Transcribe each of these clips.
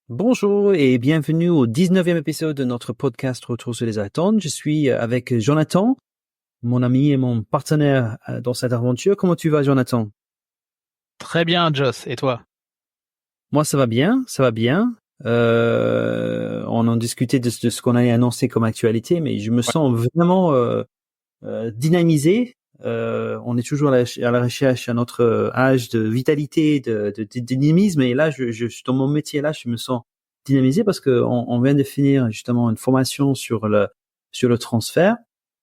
Bonjour et bienvenue au 19e épisode de notre podcast Retour sur les attentes. Je suis avec Jonathan, mon ami et mon partenaire dans cette aventure. Comment tu vas, Jonathan? Très bien, Joss. Et toi? Moi, ça va bien, ça va bien. On en discutait de ce qu'on allait annoncer comme actualité, mais je me Ouais. sens vraiment dynamisé. On est toujours à la recherche à notre âge de vitalité, de dynamisme. Et là, je suis dans mon métier là, je me sens dynamisé parce que on vient de finir justement une formation sur le transfert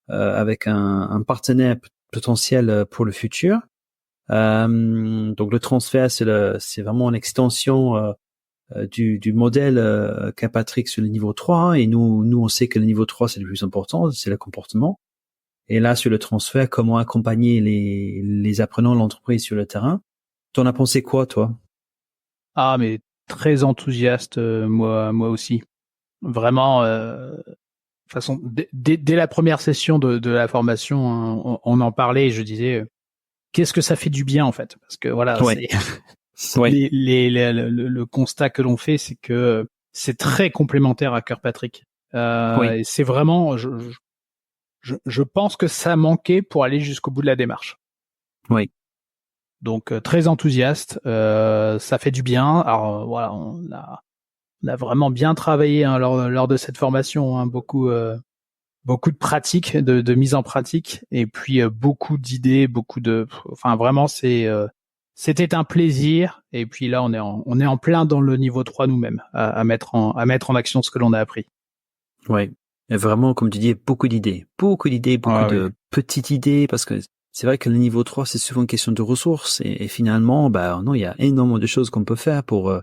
avec un partenaire potentiel pour le futur. Donc le transfert, c'est vraiment une extension du modèle Capatrick sur le niveau 3. Hein, et nous, on sait que le niveau 3, c'est le plus important, c'est le comportement. Et là, sur le transfert, comment accompagner les apprenants de l'entreprise sur le terrain. T'en as pensé quoi, toi? Ah, mais très enthousiaste, moi aussi. Vraiment, de toute façon, dès la première session de la formation, hein, on en parlait et je disais, qu'est-ce que ça fait du bien en fait? Parce que voilà, Ouais, c'est ouais, le constat que l'on fait, c'est que c'est très complémentaire à Kirkpatrick. oui, Et c'est vraiment, je pense que ça manquait pour aller jusqu'au bout de la démarche. oui. Donc très enthousiaste, ça fait du bien. Alors voilà, on a vraiment bien travaillé hein, lors de cette formation, hein, beaucoup de pratiques, de mise en pratique, et puis beaucoup d'idées, enfin vraiment c'était un plaisir. Et puis là on est en plein dans le niveau 3 nous-mêmes, à mettre en action ce que l'on a appris. Ouais. Et vraiment, comme tu dis, beaucoup d'idées, beaucoup Ah oui. de petites idées, parce que c'est vrai que le niveau 3, c'est souvent une question de ressources, et finalement, bah, non, il y a énormément de choses qu'on peut faire pour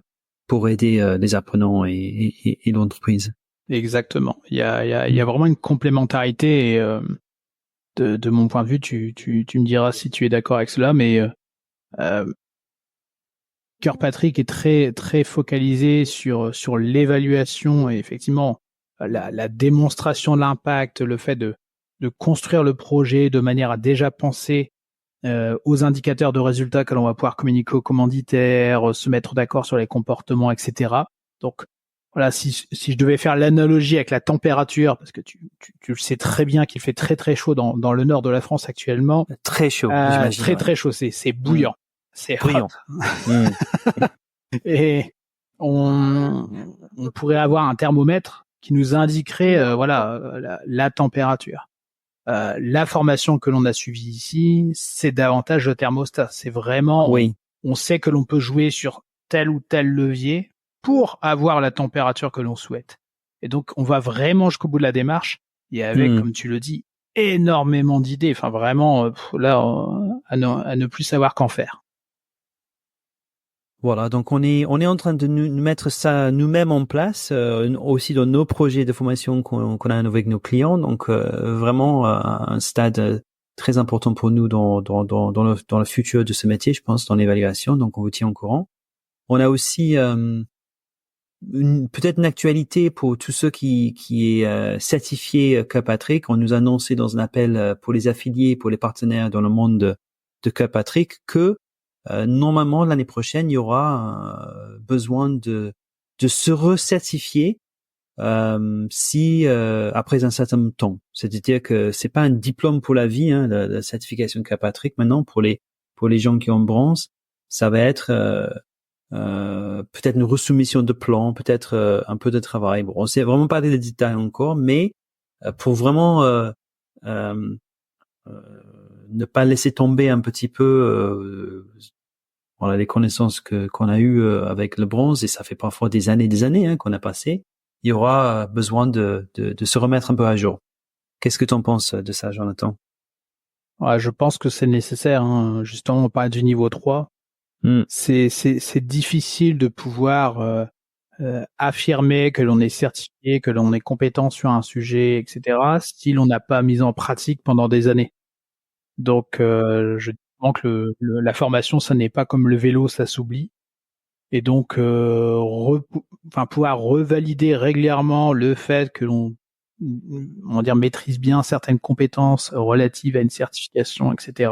aider les apprenants et l'entreprise. Exactement. Il y a vraiment une complémentarité et de mon point de vue, tu me diras si tu es d'accord avec cela, mais euh, Kirkpatrick est très focalisé sur l'évaluation et effectivement la démonstration de l'impact, le fait de construire le projet de manière à déjà penser aux indicateurs de résultats que l'on va pouvoir communiquer aux commanditaires, se mettre d'accord sur les comportements, etc. Donc voilà, si je devais faire l'analogie avec la température, parce que tu le sais très bien qu'il fait très chaud dans le nord de la France actuellement, Très chaud, j'imagine, ouais. très chaud, c'est Mm. bouillant, c'est hot. Brillant. Mm. Et on pourrait avoir un thermomètre qui nous indiquerait la température. La formation que l'on a suivie ici, c'est davantage le thermostat. C'est vraiment, Oui. on sait que l'on peut jouer sur tel ou tel levier pour avoir la température que l'on souhaite. Et donc, on va vraiment jusqu'au bout de la démarche et avec, Mm. comme tu le dis, énormément d'idées. Enfin, vraiment, à ne plus savoir qu'en faire. Voilà, donc on est en train de nous mettre ça nous-mêmes en place, aussi dans nos projets de formation qu'on a avec nos clients. Donc vraiment un stade très important pour nous dans le futur de ce métier, je pense, dans l'évaluation. Donc on vous tient au courant. On a aussi peut-être une actualité pour tous ceux qui est certifié Kirkpatrick. On nous a annoncé dans un appel pour les affiliés, pour les partenaires dans le monde de Kirkpatrick que normalement l'année prochaine il y aura besoin de se recertifier si après un certain temps. C'est-à-dire que c'est pas un diplôme pour la vie, hein, la certification Kirkpatrick. Maintenant pour les gens qui ont bronze, ça va être peut-être une resoumission de plan, peut-être un peu de travail. Bon, on sait vraiment pas les détails encore, mais pour vraiment euh, euh, ne pas laisser tomber un petit peu voilà, les connaissances qu'on a eues avec le bronze, et ça fait parfois des années hein, qu'on a passé, il y aura besoin de se remettre un peu à jour. Qu'est-ce que tu en penses de ça, Jonathan? Ouais, je pense que c'est nécessaire, hein. Justement, on parle du niveau 3. Hmm. C'est difficile de pouvoir affirmer que l'on est certifié, que l'on est compétent sur un sujet, etc., si l'on n'a pas mis en pratique pendant des années. Donc, je dis souvent que la formation, ça n'est pas comme le vélo, ça s'oublie. Et donc, pouvoir revalider régulièrement le fait que l'on, on va dire, maîtrise bien certaines compétences relatives à une certification, etc.,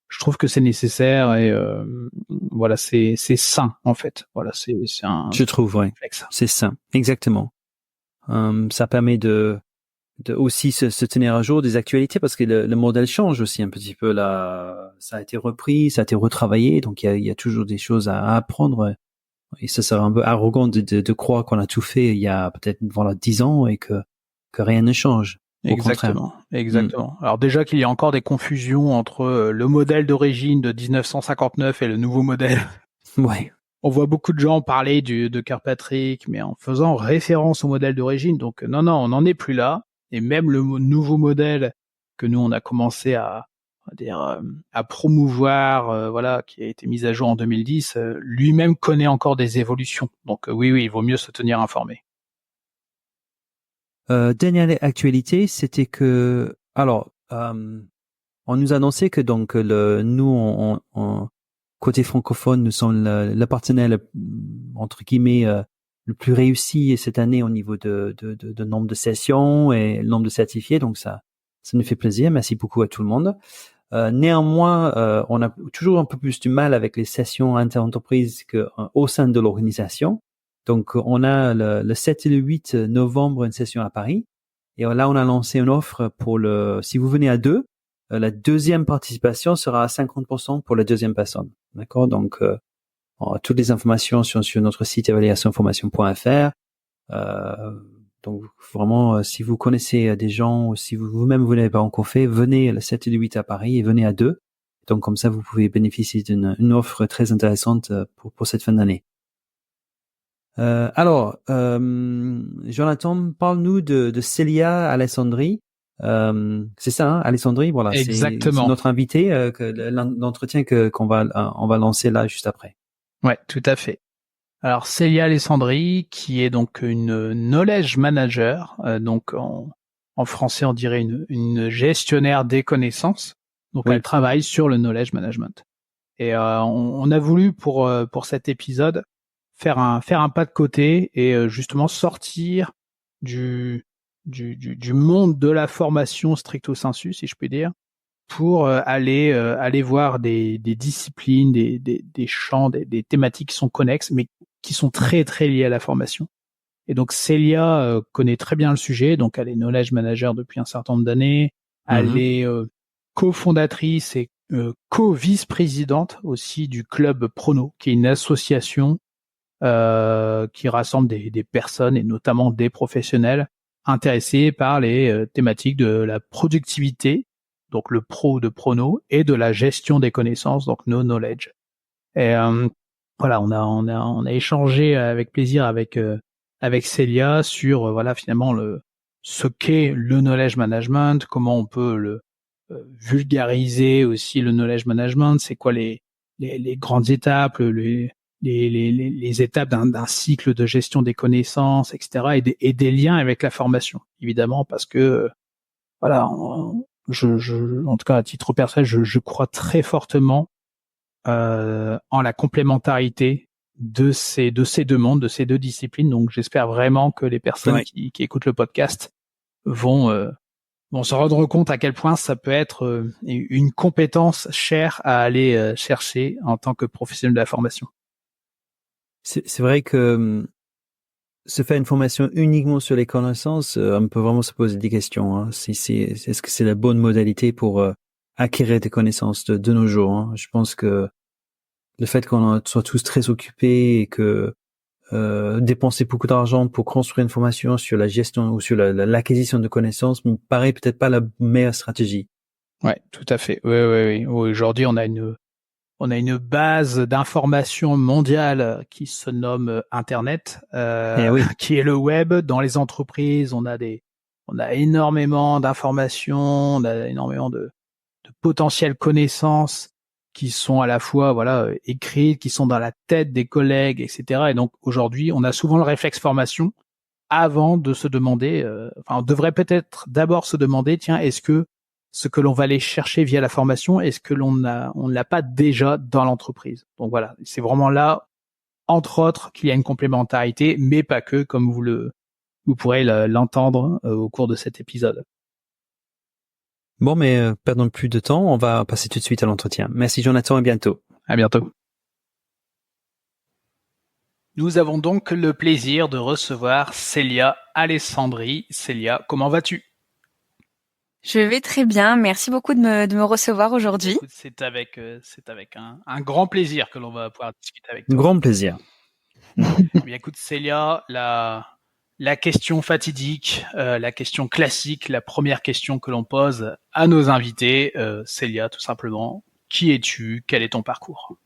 je trouve que c'est nécessaire et voilà, c'est sain en fait. Voilà, c'est un. Je trouve, ouais, c'est sain, exactement. Ça permet de aussi se tenir à jour des actualités parce que le modèle change aussi un petit peu là. Ça a été repris, ça a été retravaillé, donc il y a toujours des choses à apprendre. Et ça serait un peu arrogant de croire qu'on a tout fait il y a peut-être 10 ans et que rien ne change. Au Exactement, contraire. exactement. Alors déjà qu'il y a encore des confusions entre le modèle d'origine de 1959 et le nouveau modèle. Ouais. On voit beaucoup de gens parler de Kirkpatrick, mais en faisant référence au modèle d'origine. Donc non, on n'en est plus là. Et même le nouveau modèle que nous on a commencé on va dire, à promouvoir, voilà, qui a été mis à jour en 2010, lui-même connaît encore des évolutions. Donc oui, il vaut mieux se tenir informé. Dernière actualité, c'était que on nous annonçait que donc nous côté francophone, nous sommes le partenaire entre guillemets le plus réussi cette année au niveau de nombre de sessions et le nombre de certifiés. Donc ça nous fait plaisir. Merci beaucoup à tout le monde. Néanmoins, on a toujours un peu plus du mal avec les sessions inter-entreprises que au sein de l'organisation. Donc, on a le 7 et le 8 novembre une session à Paris. Et là, on a lancé une offre pour si vous venez à 2, la deuxième participation sera à 50% pour la deuxième personne. D'accord? Donc, toutes les informations sont sur notre site évaluationformation.fr. Donc, vraiment, si vous connaissez des gens ou si vous-même vous n'avez pas encore fait, venez le 7 et le 8 à Paris et venez à 2. Donc, comme ça, vous pouvez bénéficier d'une offre très intéressante pour cette fin d'année. Jonathan, parle-nous de Célia Alessandri. C'est ça, hein, Alessandri, voilà. Exactement. C'est notre invité, l'entretien qu'on va lancer là juste après. Ouais, tout à fait. Alors Célia Alessandri, qui est donc une knowledge manager, donc en français on dirait une gestionnaire des connaissances. Donc Oui. elle travaille sur le knowledge management. Et on a voulu pour cet épisode faire un pas de côté et justement sortir du monde de la formation stricto sensu, si je puis dire, pour aller voir des disciplines, des champs, des thématiques qui sont connexes, mais qui sont très très liées à la formation. Et donc Célia connaît très bien le sujet, donc elle est knowledge manager depuis un certain nombre d'années. Elle est cofondatrice et co-vice-présidente aussi du club Prono, qui est une association qui rassemble des personnes et notamment des professionnels intéressés par les thématiques de la productivité, donc le pro de Prono, et de la gestion des connaissances, donc no knowledge. Et voilà, on a échangé avec plaisir avec Célia sur voilà finalement ce qu'est le knowledge management, comment on peut le vulgariser aussi le knowledge management, c'est quoi les grandes étapes, les étapes d'un cycle de gestion des connaissances, etc. et des liens avec la formation, évidemment, parce que voilà, en tout cas à titre personnel, je crois très fortement en la complémentarité de ces deux mondes, de ces deux disciplines. Donc j'espère vraiment que les personnes qui écoutent le podcast vont se rendre compte à quel point ça peut être une compétence chère à aller chercher en tant que professionnel de la formation. C'est vrai que se faire une formation uniquement sur les connaissances, on peut vraiment se poser des questions. Hein. Est-ce que c'est la bonne modalité pour acquérir des connaissances de nos jours, hein. Je pense que le fait qu'on soit tous très occupés et que dépenser beaucoup d'argent pour construire une formation sur la gestion ou sur l'acquisition de connaissances me paraît peut-être pas la meilleure stratégie. Ouais, tout à fait. Oui. Aujourd'hui, on a une base d'information mondiale qui se nomme Internet, qui est le web. Dans les entreprises, on a énormément d'informations, on a énormément de potentielles connaissances qui sont à la fois écrites, qui sont dans la tête des collègues, etc. Et donc aujourd'hui, on a souvent le réflexe formation avant de se demander, on devrait peut-être d'abord se demander, tiens, est-ce que ce que l'on va aller chercher via la formation, est-ce que on ne l'a pas déjà dans l'entreprise? Donc voilà, c'est vraiment là, entre autres, qu'il y a une complémentarité, mais pas que, comme vous pourrez l'entendre au cours de cet épisode. Bon, mais perdons plus de temps, on va passer tout de suite à l'entretien. Merci Jonathan, à bientôt. À bientôt. Nous avons donc le plaisir de recevoir Célia Alessandri. Célia, comment vas-tu? Je vais très bien, merci beaucoup de me recevoir aujourd'hui. Écoute, c'est avec un grand plaisir que l'on va pouvoir discuter avec toi. Grand plaisir. Eh bien, écoute, Célia, la question fatidique, la question classique, la première question que l'on pose à nos invités, Célia, tout simplement, qui es-tu? Quel est ton parcours?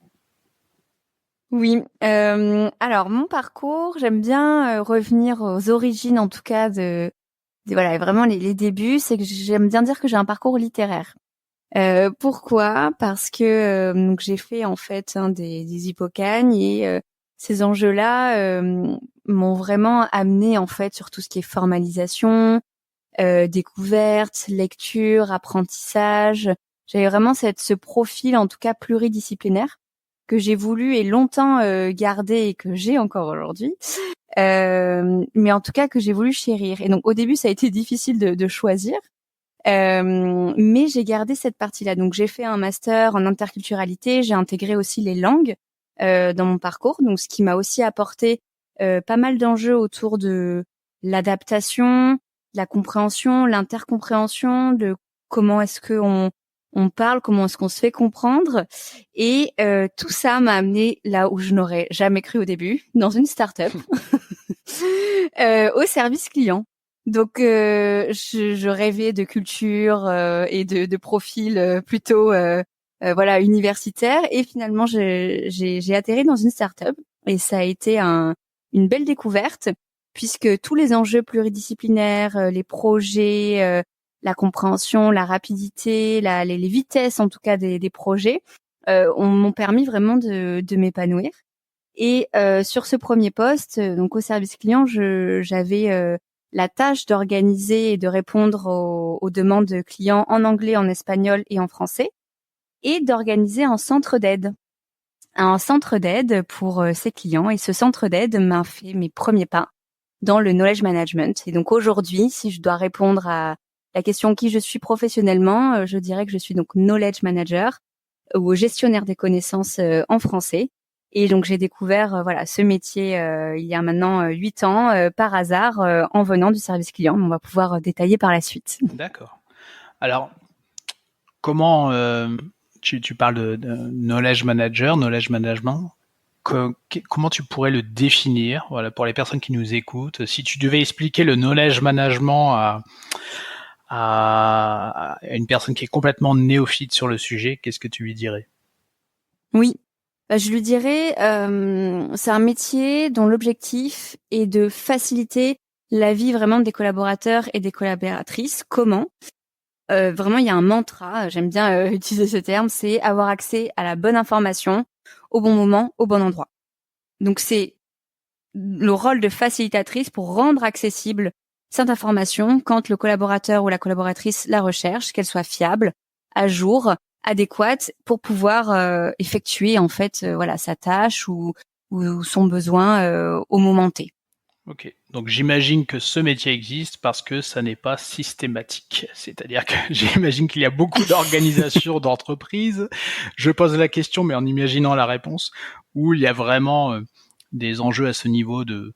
Oui, alors mon parcours, j'aime bien revenir aux origines, en tout cas voilà, vraiment les débuts. C'est que j'aime bien dire que j'ai un parcours littéraire. Pourquoi? Parce que donc j'ai fait en fait des Hippocagnes et ces enjeux-là m'ont vraiment amené en fait sur tout ce qui est formalisation, découverte, lecture, apprentissage. J'avais vraiment ce profil en tout cas pluridisciplinaire que j'ai voulu et longtemps garder et que j'ai encore aujourd'hui. Mais en tout cas que j'ai voulu chérir. Et donc au début ça a été difficile de choisir. Mais j'ai gardé cette partie-là. Donc j'ai fait un master en interculturalité, j'ai intégré aussi les langues dans mon parcours, donc ce qui m'a aussi apporté pas mal d'enjeux autour de l'adaptation, la compréhension, l'intercompréhension, de comment est-ce que on parle, comment est-ce qu'on se fait comprendre. Et tout ça m'a amené là où je n'aurais jamais cru au début, dans une start-up, au service client. Donc je rêvais de culture et de profil plutôt voilà universitaire, et finalement j'ai atterri dans une start-up et ça a été une belle découverte puisque tous les enjeux pluridisciplinaires, les projets, la compréhension, la rapidité, les vitesses en tout cas des projets m'ont permis vraiment de m'épanouir. Et sur ce premier poste, donc au service client, j'avais la tâche d'organiser et de répondre aux demandes clients en anglais, en espagnol et en français, et d'organiser un centre d'aide pour ces clients. Et ce centre d'aide m'a fait mes premiers pas dans le knowledge management. Et donc aujourd'hui, si je dois répondre à la question qui je suis professionnellement, je dirais que je suis donc knowledge manager ou gestionnaire des connaissances en français. Et donc j'ai découvert voilà ce métier il y a maintenant 8 ans par hasard en venant du service client. On va pouvoir détailler par la suite. D'accord. Alors, comment tu parles de knowledge manager, knowledge management? Comment tu pourrais le définir, voilà, pour les personnes qui nous écoutent? Si tu devais expliquer le knowledge management à une personne qui est complètement néophyte sur le sujet, qu'est-ce que tu lui dirais? Oui, je lui dirais c'est un métier dont l'objectif est de faciliter la vie vraiment des collaborateurs et des collaboratrices. Comment? Vraiment, il y a un mantra, j'aime bien utiliser ce terme, c'est avoir accès à la bonne information au bon moment, au bon endroit. Donc c'est le rôle de facilitatrice pour rendre accessible cette information quand le collaborateur ou la collaboratrice la recherche, qu'elle soit fiable, à jour, adéquate pour pouvoir effectuer en fait voilà sa tâche ou son besoin au moment T. Ok, donc j'imagine que ce métier existe parce que ça n'est pas systématique. C'est-à-dire que j'imagine qu'il y a beaucoup d'organisations, d'entreprises. Je pose la question, mais en imaginant la réponse, où il y a vraiment des enjeux à ce niveau de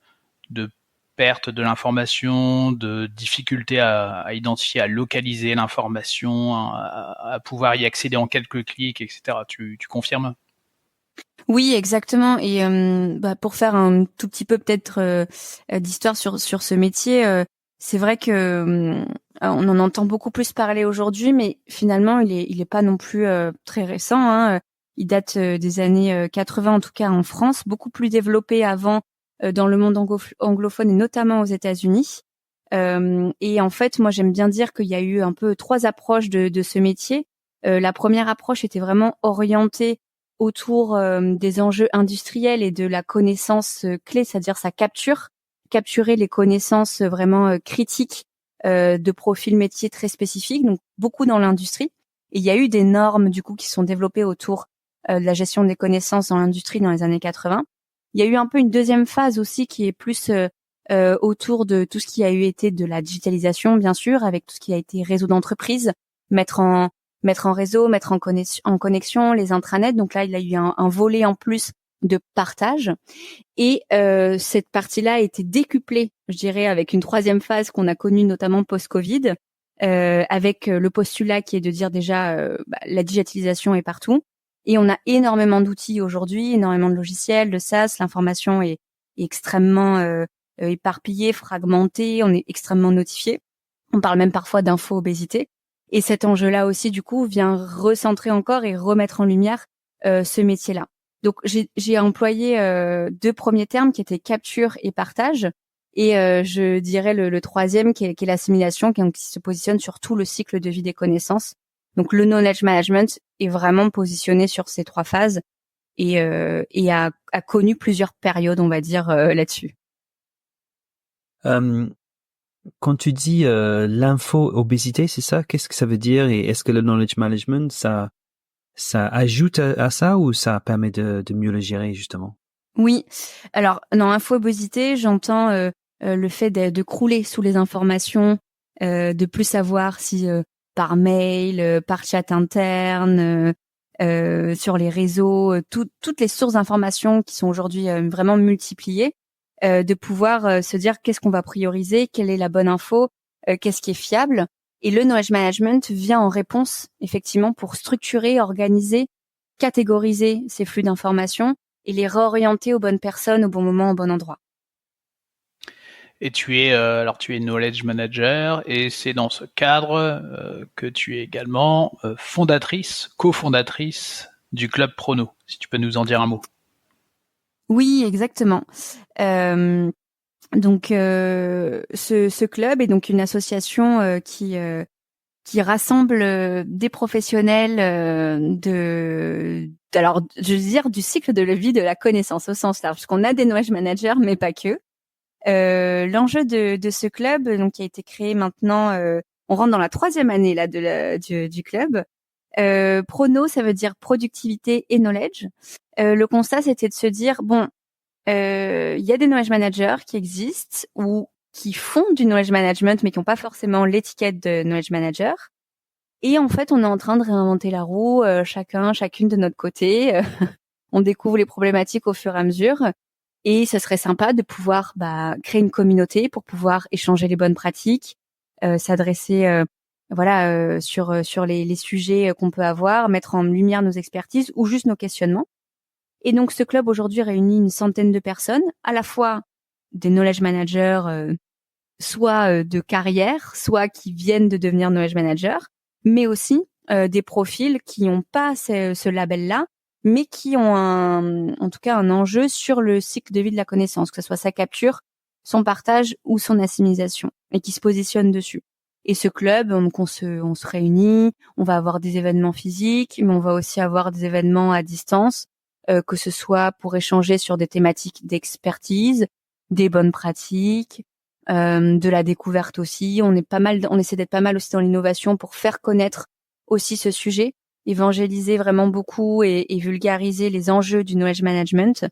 perte de l'information, de difficulté à identifier, à localiser l'information, à pouvoir y accéder en quelques clics, etc. Tu confirmes? Oui, exactement. Et pour faire un tout petit peu peut-être d'histoire sur ce métier, c'est vrai que on en entend beaucoup plus parler aujourd'hui, mais finalement il est pas non plus très récent. Hein. Il date des années 80 en tout cas en France, beaucoup plus développé avant dans le monde anglophone et notamment aux États-Unis. Et en fait, moi j'aime bien dire qu'il y a eu un peu 3 approches de ce métier. La première approche était vraiment orientée autour des enjeux industriels et de la connaissance clé, c'est-à-dire capturer les connaissances vraiment critiques de profils métiers très spécifiques, donc beaucoup dans l'industrie. Et il y a eu des normes du coup qui sont développées autour de la gestion des connaissances dans l'industrie dans les années 80. Il y a eu un peu une deuxième phase aussi qui est plus autour de tout ce qui a eu été de la digitalisation, bien sûr, avec tout ce qui a été réseau d'entreprise, mettre en réseau, mettre en connexion les intranets. Donc là, il y a eu un volet en plus de partage. Et cette partie-là a été décuplée, je dirais, avec une troisième phase qu'on a connue notamment post-Covid, avec le postulat qui est de dire déjà la digitalisation est partout. Et on a énormément d'outils aujourd'hui, énormément de logiciels, de SaaS. L'information est extrêmement éparpillée, fragmentée. On est extrêmement notifié. On parle même parfois d'info-obésité. Et cet enjeu-là aussi, du coup, vient recentrer encore et remettre en lumière ce métier-là. Donc, j'ai employé deux premiers termes qui étaient capture et partage. Et je dirais le troisième qui est l'assimilation, qui se positionne sur tout le cycle de vie des connaissances. Donc, le knowledge management est vraiment positionné sur ces trois phases et a connu plusieurs périodes, on va dire, là-dessus. Quand tu dis l'info-obésité, c'est ça? Qu'est-ce que ça veut dire? Et est-ce que le knowledge management, ça ajoute à ça ou ça permet de mieux le gérer, justement? Oui. Alors, dans info-obésité, j'entends le fait de crouler sous les informations, de plus savoir si par mail, par chat interne, sur les réseaux, toutes les sources d'informations qui sont aujourd'hui vraiment multipliées, de pouvoir se dire qu'est-ce qu'on va prioriser, quelle est la bonne info, qu'est-ce qui est fiable. Et le knowledge management vient en réponse, effectivement, pour structurer, organiser, catégoriser ces flux d'informations et les réorienter aux bonnes personnes, au bon moment, au bon endroit. Et tu es knowledge manager, et c'est dans ce cadre que tu es également cofondatrice du Club Prono. Si tu peux nous en dire un mot. Oui, exactement. Donc, ce club est donc une association qui rassemble des professionnels alors je veux dire du cycle de la vie de la connaissance au sens large, parce qu'on a des knowledge managers, mais pas que. L'enjeu de ce club, donc qui a été créé maintenant, on rentre dans la 3e année là du club. Prono, ça veut dire productivité et knowledge. Le constat, c'était de se dire bon, il y a des knowledge managers qui existent ou qui font du knowledge management, mais qui n'ont pas forcément l'étiquette de knowledge manager. Et en fait, on est en train de réinventer la roue, chacune de notre côté. On découvre les problématiques au fur et à mesure. Et ce serait sympa de pouvoir créer une communauté pour pouvoir échanger les bonnes pratiques, s'adresser sur les sujets qu'on peut avoir, mettre en lumière nos expertises ou juste nos questionnements. Et donc ce club aujourd'hui réunit une centaine de personnes, à la fois des knowledge managers, soit de carrière, soit qui viennent de devenir knowledge managers, mais aussi des profils qui n'ont pas ce label-là, mais qui ont en tout cas un enjeu sur le cycle de vie de la connaissance, que ce soit sa capture, son partage ou son assimilation, et qui se positionnent dessus. Et ce club, donc on se réunit, on va avoir des événements physiques, mais on va aussi avoir des événements à distance, que ce soit pour échanger sur des thématiques d'expertise, des bonnes pratiques, de la découverte aussi. On essaie d'être pas mal aussi dans l'innovation pour faire connaître aussi ce sujet, évangéliser vraiment beaucoup et vulgariser les enjeux du knowledge management.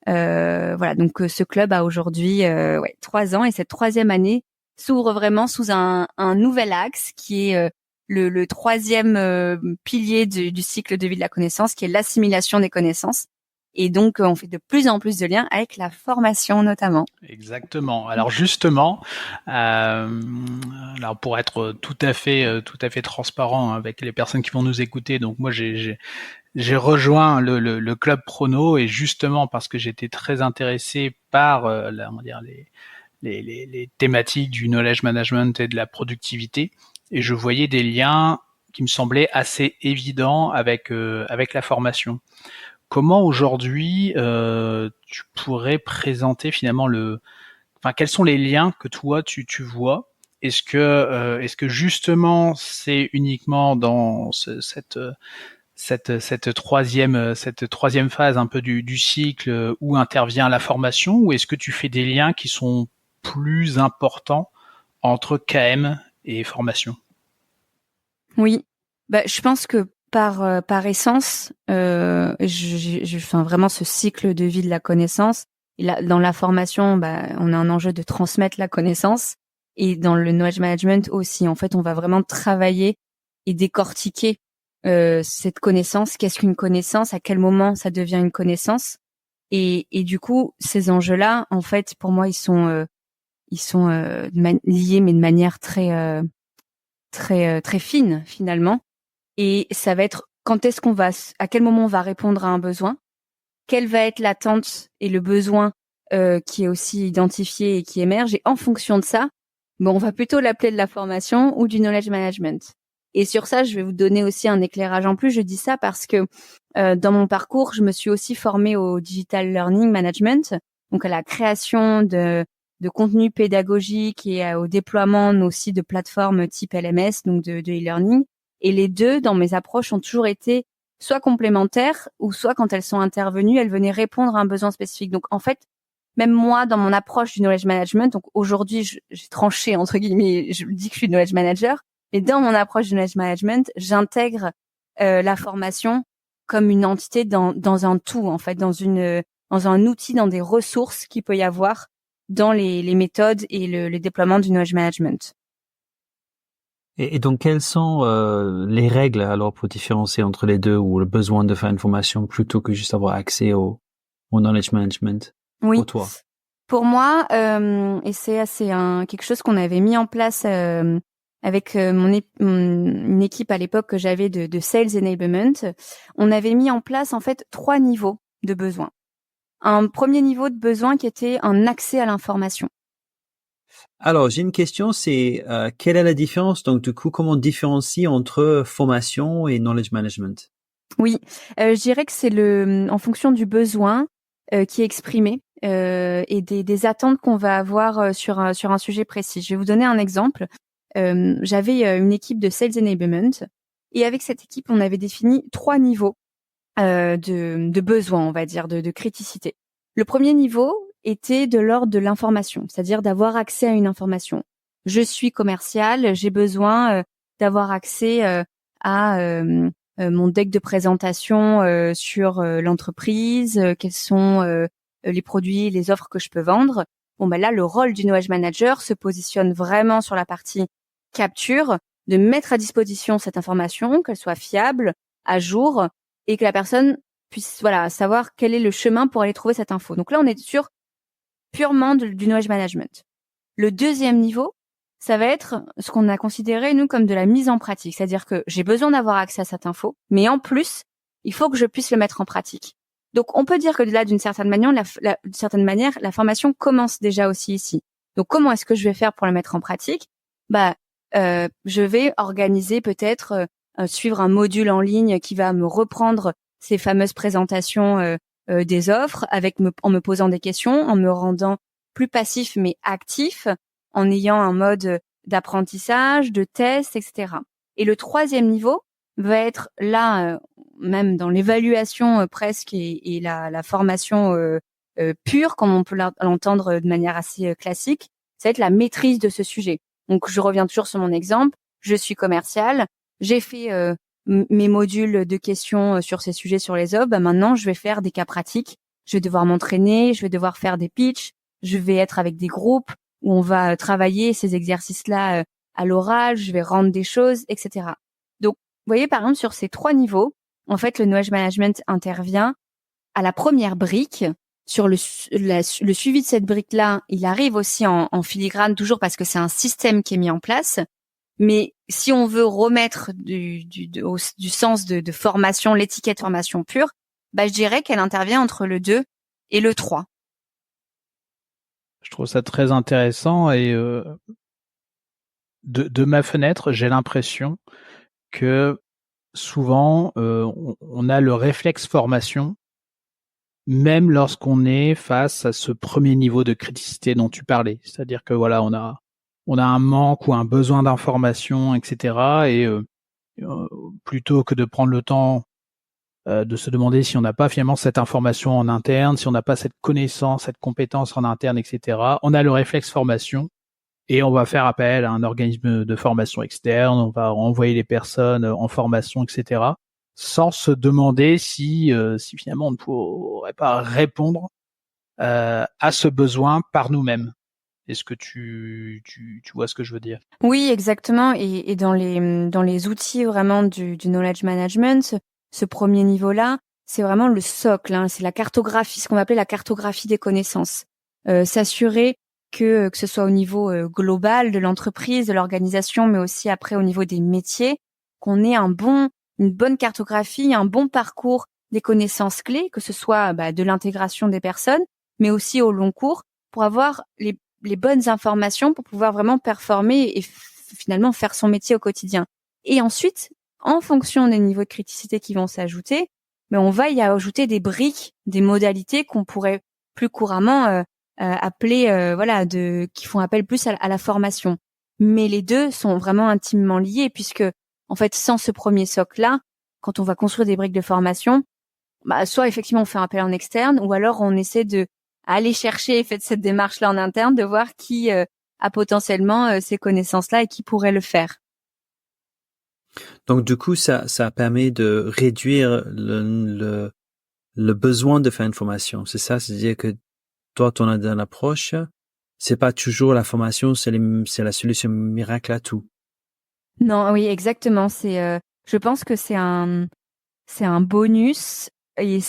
Voilà, donc ce club a aujourd'hui 3 ans, et cette 3e année s'ouvre vraiment sous un nouvel axe qui est le 3e pilier du cycle de vie de la connaissance, qui est l'assimilation des connaissances. Et donc, on fait de plus en plus de liens avec la formation, notamment. Exactement. Alors justement, alors pour être tout à fait transparent avec les personnes qui vont nous écouter, donc moi j'ai rejoint le club Prono, et justement parce que j'étais très intéressé par on va dire les thématiques du knowledge management et de la productivité, et je voyais des liens qui me semblaient assez évidents avec la formation. Comment aujourd'hui tu pourrais présenter finalement quels sont les liens que toi tu vois? Est-ce que justement c'est uniquement dans cette troisième phase un peu du cycle où intervient la formation, ou est-ce que tu fais des liens qui sont plus importants entre KM et formation? Oui, je pense que par essence, vraiment ce cycle de vie de la connaissance. Et là, dans la formation, on a un enjeu de transmettre la connaissance, et dans le knowledge management aussi. En fait, on va vraiment travailler et décortiquer cette connaissance. Qu'est-ce qu'une connaissance? À quel moment ça devient une connaissance? Et du coup, ces enjeux-là, en fait, pour moi, ils sont liés, mais de manière très très fine finalement. Et ça va être à quel moment on va répondre à un besoin, quelle va être l'attente et le besoin qui est aussi identifié et qui émerge. Et en fonction de ça, on va plutôt l'appeler de la formation ou du knowledge management. Et sur ça, je vais vous donner aussi un éclairage en plus. Je dis ça parce que dans mon parcours, je me suis aussi formée au digital learning management, donc à la création de contenu pédagogique et au déploiement aussi de plateformes type LMS, donc de e-learning. Et les deux, dans mes approches, ont toujours été soit complémentaires ou soit quand elles sont intervenues, elles venaient répondre à un besoin spécifique. Donc en fait, même moi, dans mon approche du knowledge management, donc aujourd'hui, j'ai tranché, entre guillemets, je dis que je suis knowledge manager, mais dans mon approche du knowledge management, j'intègre la formation comme une entité dans un tout, en fait, dans un outil, dans des ressources qu'il peut y avoir dans les méthodes et le déploiement du knowledge management. Et donc, quelles sont les règles alors pour différencier entre les deux, ou le besoin de faire une formation plutôt que juste avoir accès au knowledge management? Oui. Pour toi. Pour moi, et c'est quelque chose qu'on avait mis en place avec une équipe à l'époque que j'avais de Sales Enablement. On avait mis en place en fait 3 niveaux de besoins. Un premier niveau de besoin qui était un accès à l'information. Alors, j'ai une question, c'est quelle est la différence? Donc, du coup, comment on différencie entre formation et knowledge management? Oui, je dirais que c'est en fonction du besoin qui est exprimé et des attentes qu'on va avoir sur un sujet précis. Je vais vous donner un exemple. J'avais une équipe de Sales Enablement et avec cette équipe, on avait défini 3 niveaux de besoins, on va dire, de criticité. Le premier niveau était de l'ordre de l'information, c'est-à-dire d'avoir accès à une information. Je suis commercial, j'ai besoin d'avoir accès à mon deck de présentation sur l'entreprise, quels sont les produits, les offres que je peux vendre. Là, le rôle du knowledge manager se positionne vraiment sur la partie capture, de mettre à disposition cette information, qu'elle soit fiable, à jour, et que la personne puisse savoir quel est le chemin pour aller trouver cette info. Donc là, on est sur purement du knowledge management. Le deuxième niveau, ça va être ce qu'on a considéré, nous, comme de la mise en pratique. C'est-à-dire que j'ai besoin d'avoir accès à cette info, mais en plus, il faut que je puisse le mettre en pratique. Donc, on peut dire que là, d'une certaine manière, la formation commence déjà aussi ici. Donc, comment est-ce que je vais faire pour la mettre en pratique? Je vais organiser peut-être suivre un module en ligne qui va me reprendre ces fameuses présentations des offres en me posant des questions, en me rendant plus passif mais actif, en ayant un mode d'apprentissage, de test, etc. Et le troisième niveau va être là, même dans l'évaluation presque et la formation pure, comme on peut l'entendre de manière assez classique, ça va être la maîtrise de ce sujet. Donc, je reviens toujours sur mon exemple. Je suis commercial. J'ai fait mes modules de questions sur ces sujets sur les offres. Maintenant, je vais faire des cas pratiques. Je vais devoir m'entraîner. Je vais devoir faire des pitchs. Je vais être avec des groupes où on va travailler ces exercices-là à l'oral. Je vais rendre des choses, etc. Donc, vous voyez, par exemple, sur ces 3 niveaux, en fait, le knowledge management intervient à la première brique. Sur le suivi de cette brique-là, il arrive aussi en filigrane, toujours parce que c'est un système qui est mis en place. Mais si on veut remettre du sens de formation, l'étiquette formation pure, je dirais qu'elle intervient entre le 2 et le 3. Je trouve ça très intéressant et de ma fenêtre, j'ai l'impression que souvent on a le réflexe formation même lorsqu'on est face à ce premier niveau de criticité dont tu parlais. C'est-à-dire que voilà, on a un manque ou un besoin d'information, etc. Et plutôt que de prendre le temps de se demander si on n'a pas finalement cette information en interne, si on n'a pas cette connaissance, cette compétence en interne, etc., on a le réflexe formation et on va faire appel à un organisme de formation externe, on va envoyer les personnes en formation, etc., sans se demander si finalement on ne pourrait pas répondre à ce besoin par nous-mêmes. Est-ce que tu vois ce que je veux dire? Oui, exactement. Et dans les outils vraiment du knowledge management, ce premier niveau-là, c'est vraiment le socle, hein, c'est la cartographie, ce qu'on va appeler la cartographie des connaissances. S'assurer que ce soit au niveau global de l'entreprise, de l'organisation, mais aussi après au niveau des métiers, qu'on ait une bonne cartographie, un bon parcours des connaissances clés, que ce soit de l'intégration des personnes, mais aussi au long cours, pour avoir les bonnes informations pour pouvoir vraiment performer et finalement faire son métier au quotidien. Et ensuite, en fonction des niveaux de criticité qui vont s'ajouter, mais on va y ajouter des briques, des modalités qu'on pourrait plus couramment appeler qui font appel plus à la formation. Mais les deux sont vraiment intimement liés puisque en fait sans ce premier socle-là, quand on va construire des briques de formation, soit effectivement on fait appel en externe ou alors on essaie de aller chercher et faire cette démarche-là en interne, de voir qui a potentiellement ces connaissances-là et qui pourrait le faire. Donc du coup, ça permet de réduire le besoin de faire une formation. C'est ça, c'est-à-dire que toi, ton approche, c'est pas toujours la formation, c'est la solution miracle à tout. Non, oui, exactement. Je pense que c'est un bonus et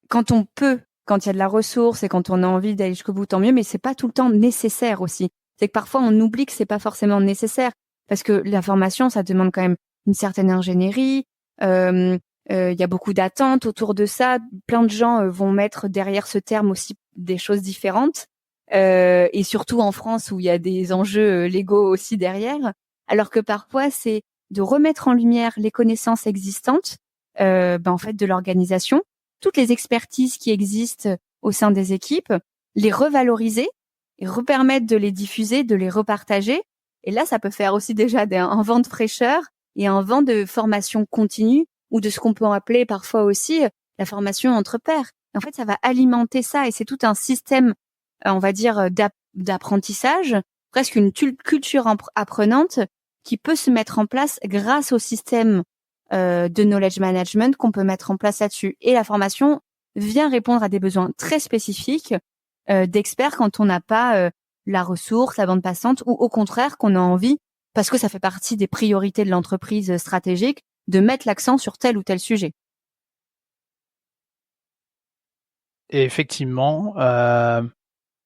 quand on peut, quand il y a de la ressource et quand on a envie d'aller jusqu'au bout, tant mieux, mais c'est pas tout le temps nécessaire aussi. C'est que parfois on oublie que c'est pas forcément nécessaire parce que la formation, ça demande quand même une certaine ingénierie. Il y a beaucoup d'attentes autour de ça. Plein de gens vont mettre derrière ce terme aussi des choses différentes. Et surtout en France où il y a des enjeux légaux aussi derrière. Alors que parfois, c'est de remettre en lumière les connaissances existantes en fait de l'organisation, toutes les expertises qui existent au sein des équipes, les revaloriser et repermettre de les diffuser, de les repartager. Et là, ça peut faire aussi déjà un vent de fraîcheur et un vent de formation continue ou de ce qu'on peut appeler parfois aussi la formation entre pairs. En fait, ça va alimenter ça et c'est tout un système, on va dire, d'apprentissage, presque une culture apprenante qui peut se mettre en place grâce au système de knowledge management qu'on peut mettre en place là-dessus. Et la formation vient répondre à des besoins très spécifiques d'experts quand on n'a pas la ressource, la bande passante, ou au contraire qu'on a envie, parce que ça fait partie des priorités de l'entreprise stratégique, de mettre l'accent sur tel ou tel sujet. Et effectivement,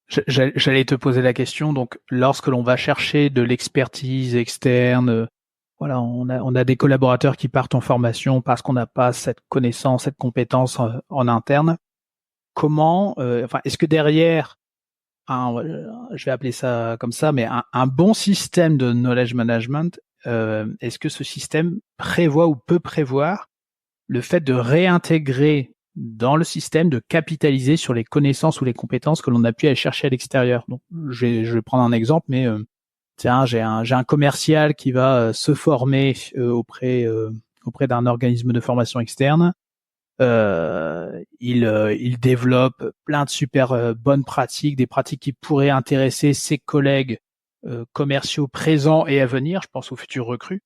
j'allais te poser la question. Donc, lorsque l'on va chercher de l'expertise externe, voilà, on a des collaborateurs qui partent en formation parce qu'on n'a pas cette connaissance, cette compétence en interne. Comment, est-ce que derrière je vais appeler ça comme ça, mais un bon système de knowledge management, est-ce que ce système prévoit ou peut prévoir le fait de réintégrer dans le système, de capitaliser sur les connaissances ou les compétences que l'on a pu aller chercher à l'extérieur? Donc, je vais prendre un exemple, mais tiens, j'ai un commercial qui va se former auprès d'un organisme de formation externe. Il développe plein de super bonnes pratiques, des pratiques qui pourraient intéresser ses collègues commerciaux présents et à venir, je pense aux futurs recrues.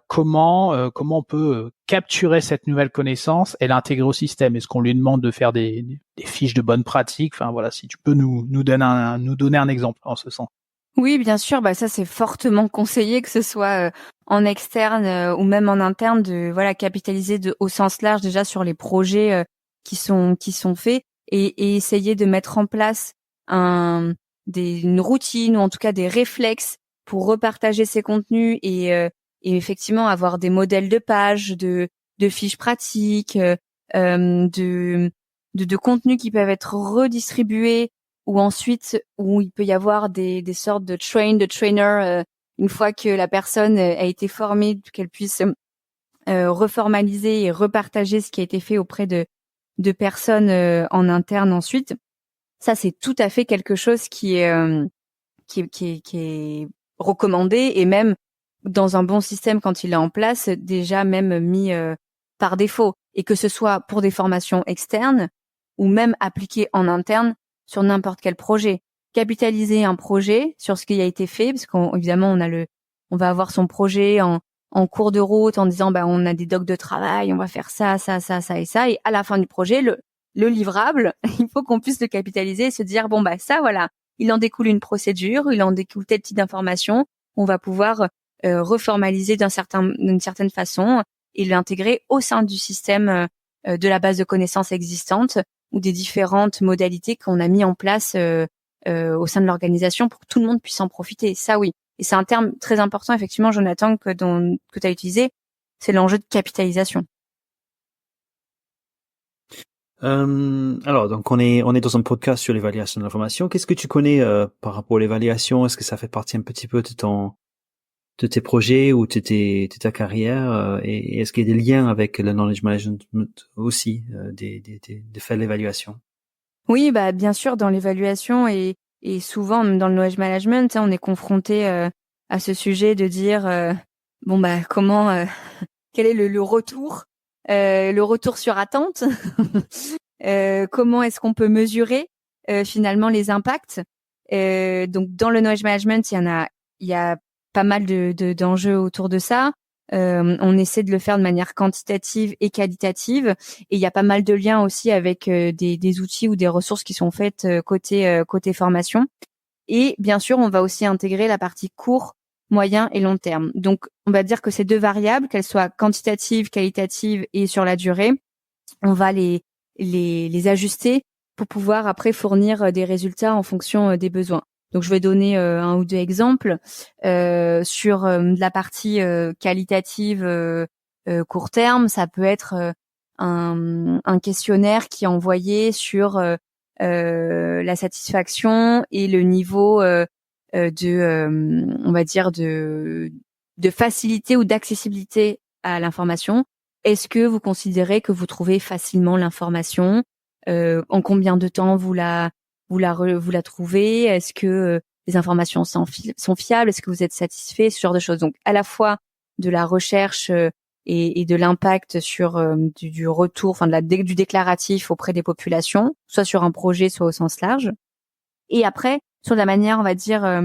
Comment on peut capturer cette nouvelle connaissance et l'intégrer au système? Est-ce qu'on lui demande de faire des fiches de bonnes pratiques? Enfin voilà, si tu peux nous donner un exemple en ce sens. Oui, bien sûr, ça c'est fortement conseillé que ce soit en externe ou même en interne de capitaliser au sens large déjà sur les projets qui sont faits et essayer de mettre en place une routine ou en tout cas des réflexes pour repartager ces contenus et effectivement avoir des modèles de pages, de fiches pratiques, de contenus qui peuvent être redistribués ou ensuite où il peut y avoir des sortes de trainer une fois que la personne a été formée, qu'elle puisse reformaliser et repartager ce qui a été fait auprès de personnes en interne ensuite. Ça c'est tout à fait quelque chose qui est recommandé et même dans un bon système quand il est en place, déjà même mis par défaut, et que ce soit pour des formations externes ou même appliquées en interne sur n'importe quel projet. Capitaliser un projet sur ce qui a été fait, parce qu'évidemment on va avoir son projet en cours de route en disant on a des docs de travail, on va faire ça et ça, et à la fin du projet le livrable, il faut qu'on puisse le capitaliser et se dire ça voilà, il en découle une procédure, il en découle tel type d'information. On va pouvoir reformaliser d'une certaine façon et l'intégrer au sein du système de la base de connaissances existante ou des différentes modalités qu'on a mis en place au sein de l'organisation pour que tout le monde puisse en profiter. Ça, oui. Et c'est un terme très important, effectivement, Jonathan, que tu as utilisé. C'est l'enjeu de capitalisation. Alors, donc on est dans un podcast sur l'évaluation de l'information. Qu'est-ce que tu connais par rapport à l'évaluation? Est-ce que ça fait partie un petit peu de tes projets ou de ta carrière et est-ce qu'il y a des liens avec le knowledge management aussi de faire l'évaluation? Oui, bah bien sûr, dans l'évaluation et souvent même dans le knowledge management, on est confronté à ce sujet de dire bon bah comment quel est le retour sur attente comment est-ce qu'on peut mesurer finalement les impacts donc dans le knowledge management il y a pas mal d'enjeux autour de ça. On essaie de le faire de manière quantitative et qualitative et il y a pas mal de liens aussi avec des outils ou des ressources qui sont faites côté formation. Et bien sûr, on va aussi intégrer la partie court, moyen et long terme. Donc, on va dire que ces deux variables, qu'elles soient quantitatives, qualitatives et sur la durée, on va les ajuster pour pouvoir après fournir des résultats en fonction des besoins. Donc, je vais donner un ou deux exemples sur la partie qualitative court terme. Ça peut être un questionnaire qui est envoyé sur la satisfaction et le niveau on va dire de facilité ou d'accessibilité à l'information. Est-ce que vous considérez que vous trouvez facilement l'information? En combien de temps vous la trouvez? Est-ce que les informations sont fiables? Est-ce que vous êtes satisfait? Ce genre de choses. Donc, à la fois de la recherche et de l'impact sur du retour, enfin du déclaratif auprès des populations, soit sur un projet, soit au sens large. Et après, sur la manière, on va dire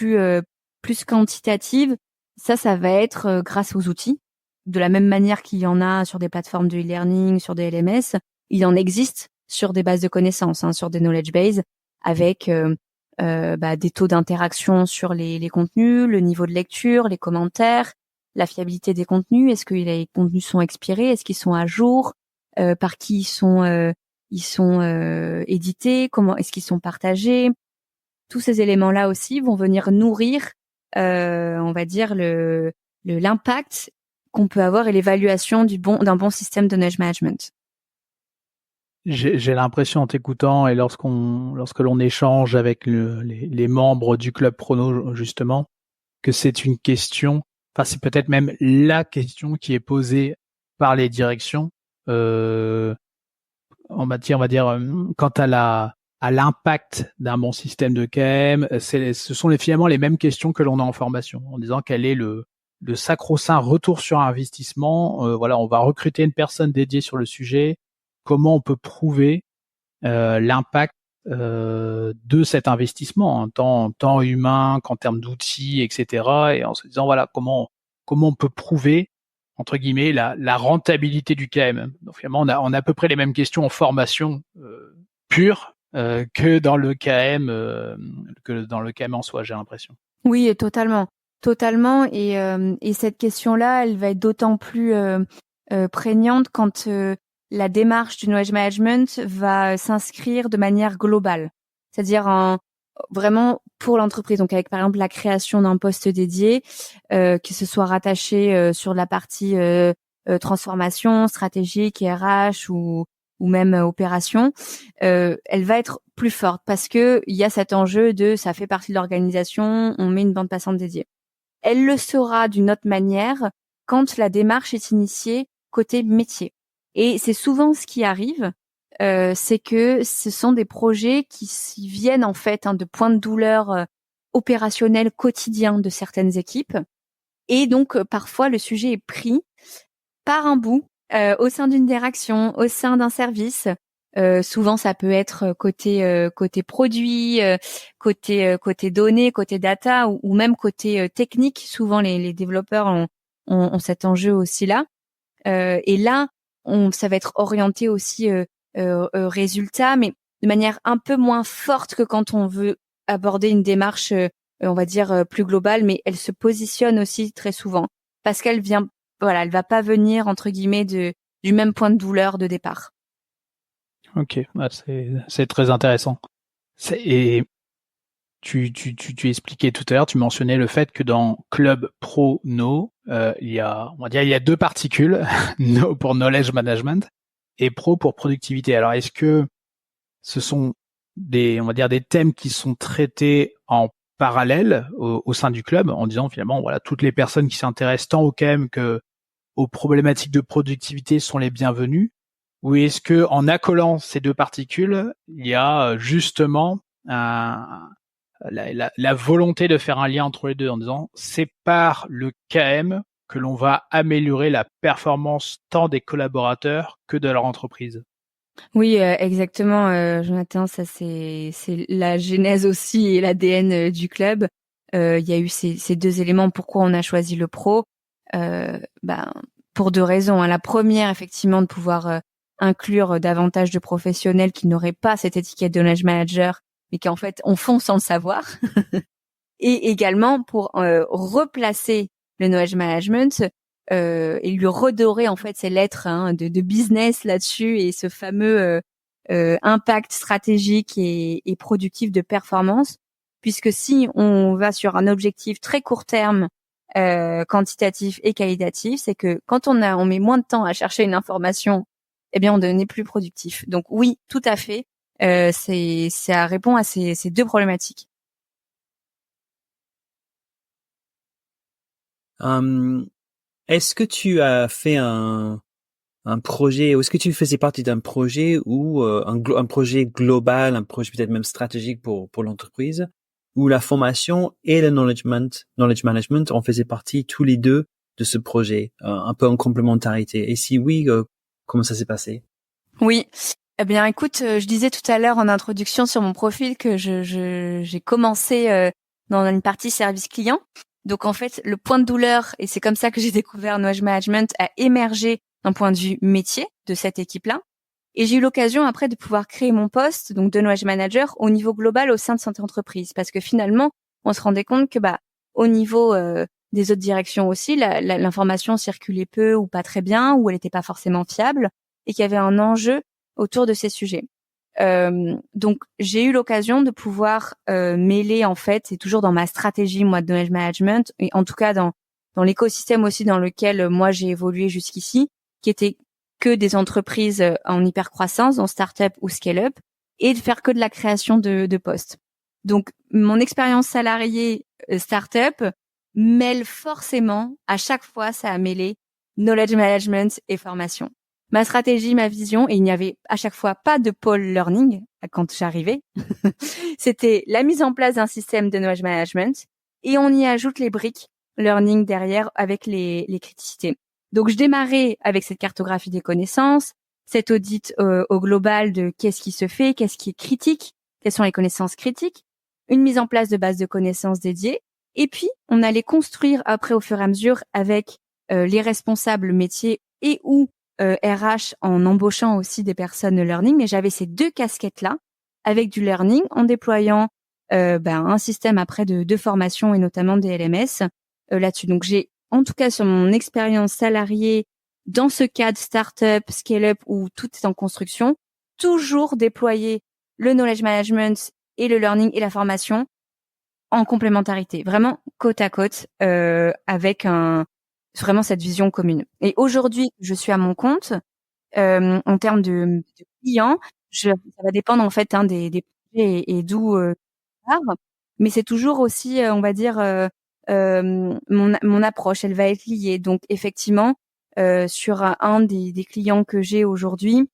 plus quantitative, ça va être grâce aux outils. De la même manière qu'il y en a sur des plateformes de e-learning, sur des LMS, il en existe sur des bases de connaissances, sur des knowledge bases, avec des taux d'interaction sur les contenus, le niveau de lecture, les commentaires, la fiabilité des contenus. Est-ce que les contenus sont expirés? Est-ce qu'ils sont à jour? Par qui ils sont édités? Comment est-ce qu'ils sont partagés? Tous ces éléments-là aussi vont venir nourrir, on va dire l'impact qu'on peut avoir et l'évaluation d'un bon système de knowledge management. J'ai l'impression en t'écoutant et lorsque l'on échange avec les membres du club Prono justement, que c'est une question, enfin c'est peut-être même la question qui est posée par les directions en matière, on va dire, quant à l'impact d'un bon système de KM. Ce sont finalement les mêmes questions que l'on a en formation, en disant quel est le sacro-saint retour sur investissement. Voilà, on va recruter une personne dédiée sur le sujet. Comment on peut prouver l'impact de cet investissement, en tant humain qu'en termes d'outils, etc. Et en se disant voilà comment on peut prouver entre guillemets la rentabilité du KM. Donc finalement on a à peu près les mêmes questions en formation pure que dans le KM en soi, j'ai l'impression. Oui, totalement. Et cette question-là, elle va être d'autant plus prégnante quand la démarche du knowledge management va s'inscrire de manière globale, c'est-à-dire vraiment pour l'entreprise. Donc avec par exemple la création d'un poste dédié, que ce soit rattaché sur la partie transformation stratégique, RH ou même opération, elle va être plus forte parce que il y a cet enjeu de ça fait partie de l'organisation, on met une bande passante dédiée. Elle le sera d'une autre manière quand la démarche est initiée côté métier. Et c'est souvent ce qui arrive, c'est que ce sont des projets qui viennent en fait de points de douleur opérationnels quotidiens de certaines équipes. Et donc parfois le sujet est pris par un bout au sein d'une direction, au sein d'un service. Souvent ça peut être côté produit, côté données, côté data ou même côté technique. Souvent les développeurs ont cet enjeu aussi là. Et là ça va être orienté aussi résultat, mais de manière un peu moins forte que quand on veut aborder une démarche, on va dire plus globale, mais elle se positionne aussi très souvent parce qu'elle vient, voilà, elle va pas venir entre guillemets du même point de douleur de départ. Ok, c'est très intéressant. Et tu expliquais tout à l'heure, tu mentionnais le fait que dans Club Pro No, il y a deux particules, No pour knowledge management et Pro pour productivité. Alors est-ce que ce sont des thèmes qui sont traités en parallèle au sein du club en disant finalement voilà, toutes les personnes qui s'intéressent tant au KM que aux problématiques de productivité sont les bienvenues, ou est-ce que en accolant ces deux particules, il y a justement la volonté de faire un lien entre les deux en disant c'est par le KM que l'on va améliorer la performance tant des collaborateurs que de leur entreprise? Oui, exactement, Jonathan, ça c'est la genèse aussi et l'ADN du club. Il y a eu ces deux éléments. Pourquoi on a choisi le pro? Ben, pour deux raisons, hein. La première, effectivement, de pouvoir inclure davantage de professionnels qui n'auraient pas cette étiquette de knowledge manager, mais qui en fait en font sans le savoir. Et également pour replacer le knowledge management et lui redorer en fait ses lettres de business là-dessus et ce fameux impact stratégique et productif de performance, puisque si on va sur un objectif très court terme, quantitatif et qualitatif, c'est que quand on met moins de temps à chercher une information, eh bien on n'est plus productif. Donc oui, tout à fait, ça répond à ces deux problématiques. Est-ce que tu as fait un projet, ou est-ce que tu faisais partie d'un projet ou un projet global, un projet peut-être même stratégique pour l'entreprise, où la formation et le knowledge management en faisaient partie tous les deux de ce projet, un peu en complémentarité? Et si oui, comment ça s'est passé? Oui. Eh bien, écoute, je disais tout à l'heure en introduction sur mon profil que j'ai commencé dans une partie service client. Donc, en fait, le point de douleur, et c'est comme ça que j'ai découvert Knowledge Management, a émergé d'un point de vue métier de cette équipe-là. Et j'ai eu l'occasion après de pouvoir créer mon poste, donc de Knowledge Manager, au niveau global au sein de cette entreprise. Parce que finalement, on se rendait compte que au niveau des autres directions aussi, l'information circulait peu ou pas très bien, ou elle n'était pas forcément fiable, et qu'il y avait un enjeu autour de ces sujets. Donc j'ai eu l'occasion de pouvoir mêler en fait, c'est toujours dans ma stratégie moi de knowledge management et en tout cas dans l'écosystème aussi dans lequel moi j'ai évolué jusqu'ici, qui était que des entreprises en hyper croissance, en start-up ou scale-up, et de faire que de la création de postes. Donc mon expérience salariée start-up mêle forcément, à chaque fois ça a mêlé knowledge management et formation. Ma stratégie, ma vision, et il n'y avait à chaque fois pas de pôle learning quand j'arrivais. C'était la mise en place d'un système de knowledge management et on y ajoute les briques learning derrière avec les criticités. Donc je démarrais avec cette cartographie des connaissances, cet audit au global de qu'est-ce qui se fait, qu'est-ce qui est critique, quelles sont les connaissances critiques, une mise en place de bases de connaissances dédiées, et puis on allait construire après au fur et à mesure avec les responsables métiers et ou RH en embauchant aussi des personnes learning, mais j'avais ces deux casquettes-là avec du learning en déployant un système après de formation et notamment des LMS là-dessus. Donc j'ai, en tout cas sur mon expérience salariée, dans ce cadre start-up, scale-up où tout est en construction, toujours déployer le knowledge management et le learning et la formation en complémentarité, vraiment côte à côte avec vraiment cette vision commune. Et aujourd'hui, je suis à mon compte. En termes de clients, ça va dépendre en fait des projets et d'où part. Mais c'est toujours aussi, on va dire, mon approche, elle va être liée. Donc effectivement, sur un des clients que j'ai aujourd'hui,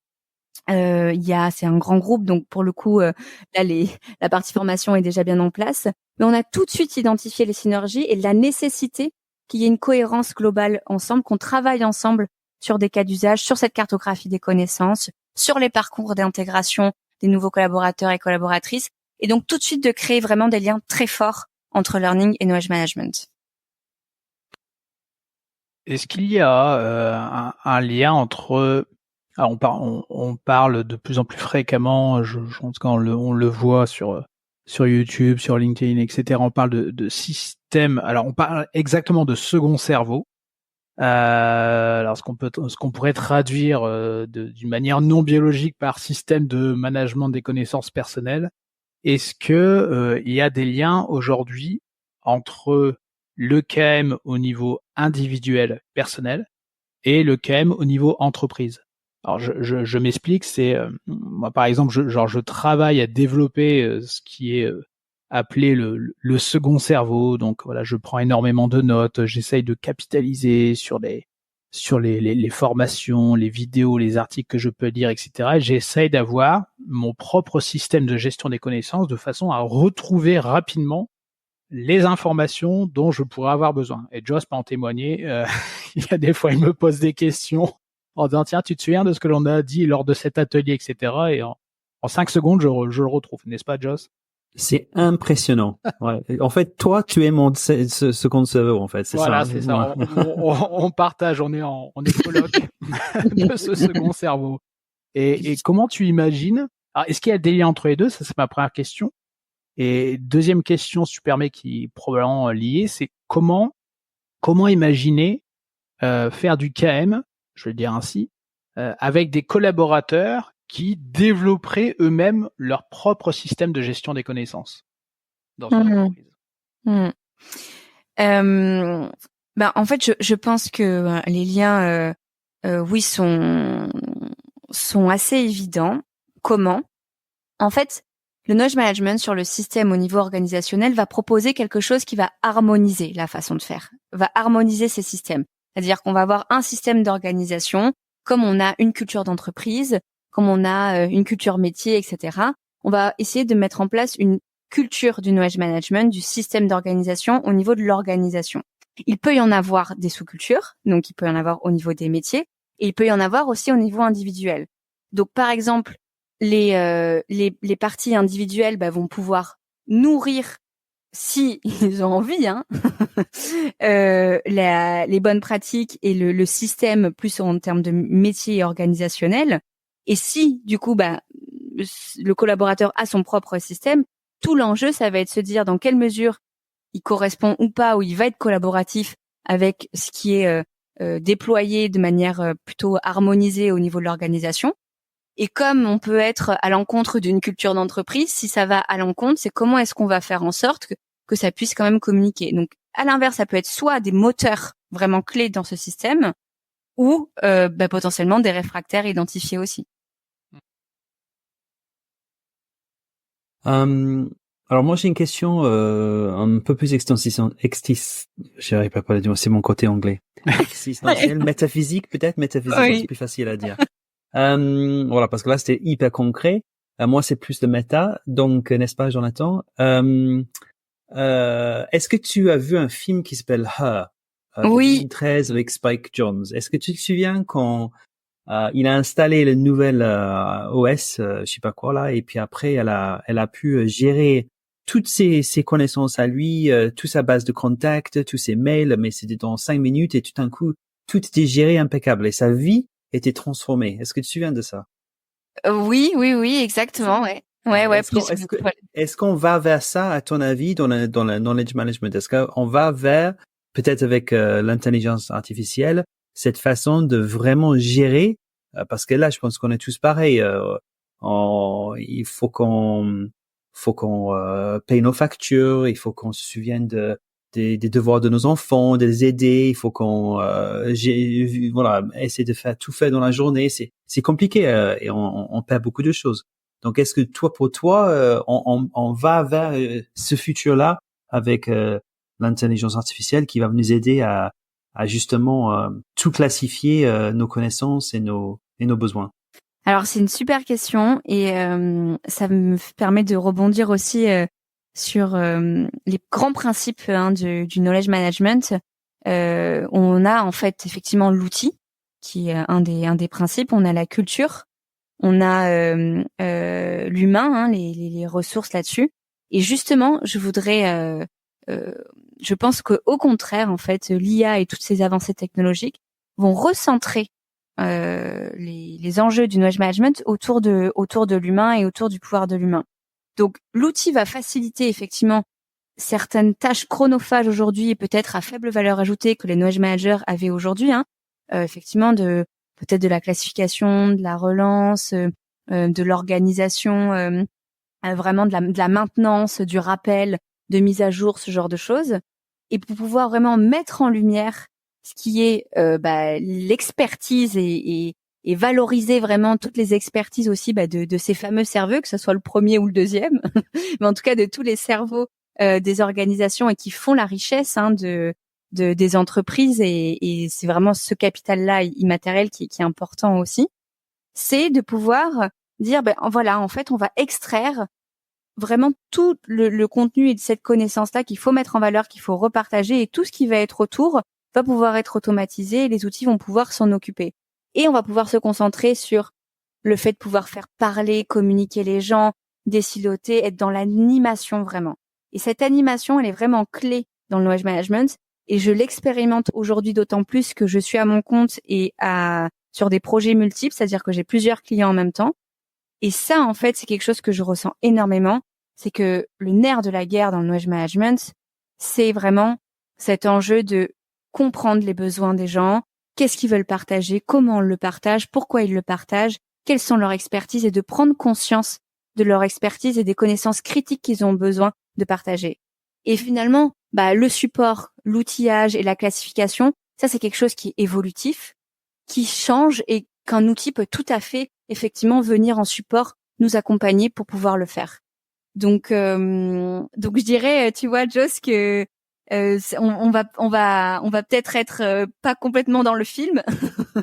c'est un grand groupe, donc pour le coup, là la partie formation est déjà bien en place. Mais on a tout de suite identifié les synergies et la nécessité qu'il y ait une cohérence globale ensemble, qu'on travaille ensemble sur des cas d'usage, sur cette cartographie des connaissances, sur les parcours d'intégration des nouveaux collaborateurs et collaboratrices, et donc tout de suite de créer vraiment des liens très forts entre learning et knowledge management. Est-ce qu'il y a un lien entre Alors on parle de plus en plus fréquemment, je pense qu'on le voit sur YouTube, sur LinkedIn, etc. On parle de système. Alors on parle exactement de second cerveau. Alors ce qu'on pourrait traduire d'une manière non biologique par système de management des connaissances personnelles. Est-ce que il y a des liens aujourd'hui entre le KM au niveau individuel personnel et le KM au niveau entreprise? Alors je m'explique, c'est moi par exemple je travaille à développer ce qui est appelé le second cerveau. Donc voilà, je prends énormément de notes, j'essaye de capitaliser sur les formations, les vidéos, les articles que je peux lire, etc. Et j'essaye d'avoir mon propre système de gestion des connaissances de façon à retrouver rapidement les informations dont je pourrais avoir besoin. Et Joss peut en témoigner. Il y a des fois, il me pose des questions en disant, tiens, tu te souviens de ce que l'on a dit lors de cet atelier, etc. Et en 5 secondes, je le retrouve. N'est-ce pas, Joss? C'est impressionnant. Ouais. En fait, toi, tu es mon second cerveau, en fait. C'est voilà, ça. c'est ça. On partage, on est coloc de ce second cerveau. Et comment tu imagines, alors, est-ce qu'il y a des liens entre les deux? Ça, c'est ma première question. Et deuxième question, si tu permets, qui est probablement liée, c'est comment imaginer faire du KM, je vais le dire ainsi, avec des collaborateurs qui développeraient eux-mêmes leur propre système de gestion des connaissances dans une entreprise. En fait, je pense que les liens, oui, sont assez évidents. Comment? En fait, le knowledge management sur le système au niveau organisationnel va proposer quelque chose qui va harmoniser la façon de faire, va harmoniser ces systèmes. C'est-à-dire qu'on va avoir un système d'organisation, comme on a une culture d'entreprise, comme on a une culture métier, etc. On va essayer de mettre en place une culture du knowledge management, du système d'organisation au niveau de l'organisation. Il peut y en avoir des sous-cultures, donc il peut y en avoir au niveau des métiers, et il peut y en avoir aussi au niveau individuel. Donc par exemple, les parties individuelles vont pouvoir nourrir, si ils ont envie, les bonnes pratiques et le système plus en termes de métier organisationnel. Et si du coup le collaborateur a son propre système, tout l'enjeu ça va être de se dire dans quelle mesure il correspond ou pas, ou il va être collaboratif avec ce qui est déployé de manière plutôt harmonisée au niveau de l'organisation. Et comme on peut être à l'encontre d'une culture d'entreprise, si ça va à l'encontre, c'est comment est-ce qu'on va faire en sorte que ça puisse quand même communiquer. Donc, à l'inverse, ça peut être soit des moteurs vraiment clés dans ce système, ou potentiellement des réfractaires identifiés aussi. Alors moi j'ai une question un peu plus j'arrive pas à le dire, c'est mon côté anglais. Existentielle, métaphysique peut-être, oui. C'est plus facile à dire. Voilà, parce que là c'était hyper concret. Moi c'est plus de méta, donc n'est-ce pas Jonathan? Est-ce que tu as vu un film qui s'appelle Her, oui. 2013 avec Spike Jonze? Est-ce que tu te souviens quand il a installé le nouvel OS, je sais pas quoi là, et puis après elle a pu gérer toutes ses connaissances à lui, toute sa base de contacts, tous ses mails, mais c'était dans 5 minutes et tout d'un coup tout était géré impeccable et sa vie était transformée. Est-ce que tu te souviens de ça? Oui, exactement, ouais. Ouais. Est-ce qu'on va vers ça, à ton avis, dans le knowledge management? Est-ce qu'on va vers, peut-être avec l'intelligence artificielle, cette façon de vraiment gérer, parce que là, je pense qu'on est tous pareils. Il faut qu'on paye nos factures, il faut qu'on se souvienne des devoirs de nos enfants, de les aider, il faut qu'on essaie de faire tout fait dans la journée. C'est compliqué et on perd beaucoup de choses. Donc, est-ce que pour toi, on va vers ce futur-là avec l'intelligence artificielle qui va nous aider à justement tout classifier nos connaissances et nos besoins? Alors c'est une super question et ça me permet de rebondir aussi sur les grands principes du knowledge management. On a en fait effectivement l'outil qui est un des principes. On a la culture, on a l'humain, les ressources là-dessus. Et justement, je pense qu'au contraire en fait, l'IA et toutes ces avancées technologiques vont recentrer les enjeux du knowledge management autour de l'humain et autour du pouvoir de l'humain. Donc l'outil va faciliter effectivement certaines tâches chronophages aujourd'hui et peut-être à faible valeur ajoutée que les knowledge managers avaient aujourd'hui, effectivement peut-être de la classification, de la relance, de l'organisation, vraiment de la maintenance, du rappel, de mise à jour, ce genre de choses, et pour pouvoir vraiment mettre en lumière ce qui est l'expertise et valoriser vraiment toutes les expertises aussi de ces fameux cerveaux, que ce soit le premier ou le deuxième, mais en tout cas de tous les cerveaux des organisations et qui font la richesse des entreprises, et c'est vraiment ce capital-là immatériel qui est important aussi, c'est de pouvoir dire voilà, en fait on va extraire vraiment tout le contenu et de cette connaissance-là qu'il faut mettre en valeur, qu'il faut repartager, et tout ce qui va être autour va pouvoir être automatisé et les outils vont pouvoir s'en occuper. Et on va pouvoir se concentrer sur le fait de pouvoir faire parler, communiquer les gens, désiloter, être dans l'animation vraiment. Et cette animation, elle est vraiment clé dans le knowledge management, et je l'expérimente aujourd'hui d'autant plus que je suis à mon compte et sur des projets multiples, c'est-à-dire que j'ai plusieurs clients en même temps. Et ça, en fait, c'est quelque chose que je ressens énormément. C'est que le nerf de la guerre dans le knowledge management, c'est vraiment cet enjeu de comprendre les besoins des gens, qu'est-ce qu'ils veulent partager, comment on le partage, pourquoi ils le partagent, quelles sont leurs expertises, et de prendre conscience de leur expertise et des connaissances critiques qu'ils ont besoin de partager. Et finalement, le support, l'outillage et la classification, ça c'est quelque chose qui est évolutif, qui change, et qu'un outil peut tout à fait effectivement venir en support, nous accompagner pour pouvoir le faire. Donc je dirais, tu vois, Joss, que on va peut-être être pas complètement dans le film,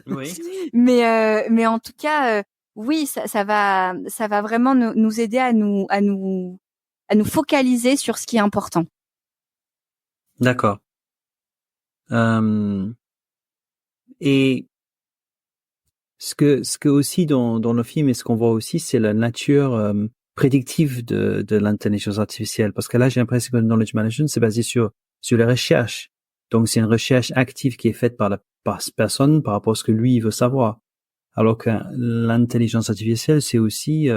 Oui. mais en tout cas, oui, ça va vraiment nous aider à nous focaliser sur ce qui est important. D'accord. Et ce que aussi dans le film, et ce qu'on voit aussi, c'est la nature prédictive de l'intelligence artificielle. Parce que là, j'ai l'impression que le knowledge management, c'est basé sur les recherches. Donc, c'est une recherche active qui est faite par cette personne par rapport à ce que lui, il veut savoir. Alors que l'intelligence artificielle, c'est aussi,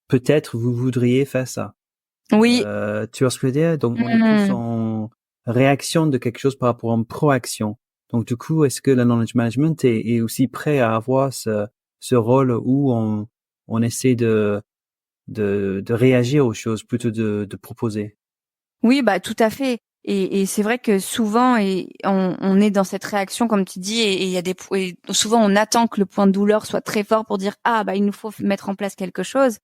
peut-être vous voudriez faire ça. Oui. Tu vois ce que je veux dire? Donc, on est plus en réaction de quelque chose par rapport à une proaction. Donc, du coup, est-ce que le knowledge management est aussi prêt à avoir ce rôle où on essaie de réagir aux choses plutôt de proposer? Oui, tout à fait. Et c'est vrai que souvent, on est dans cette réaction, comme tu dis, et il y a souvent on attend que le point de douleur soit très fort pour dire il nous faut mettre en place quelque chose.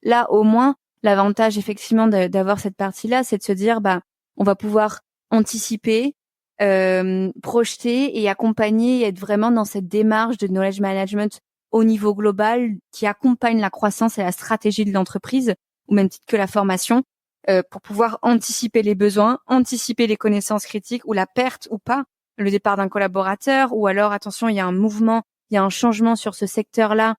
Là, au moins, l'avantage effectivement d'avoir cette partie-là, c'est de se dire on va pouvoir anticiper, projeter et accompagner, et être vraiment dans cette démarche de knowledge management au niveau global qui accompagne la croissance et la stratégie de l'entreprise, au même titre que la formation, pour pouvoir anticiper les besoins, anticiper les connaissances critiques ou la perte ou pas, le départ d'un collaborateur, ou alors attention, il y a un mouvement, il y a un changement sur ce secteur-là,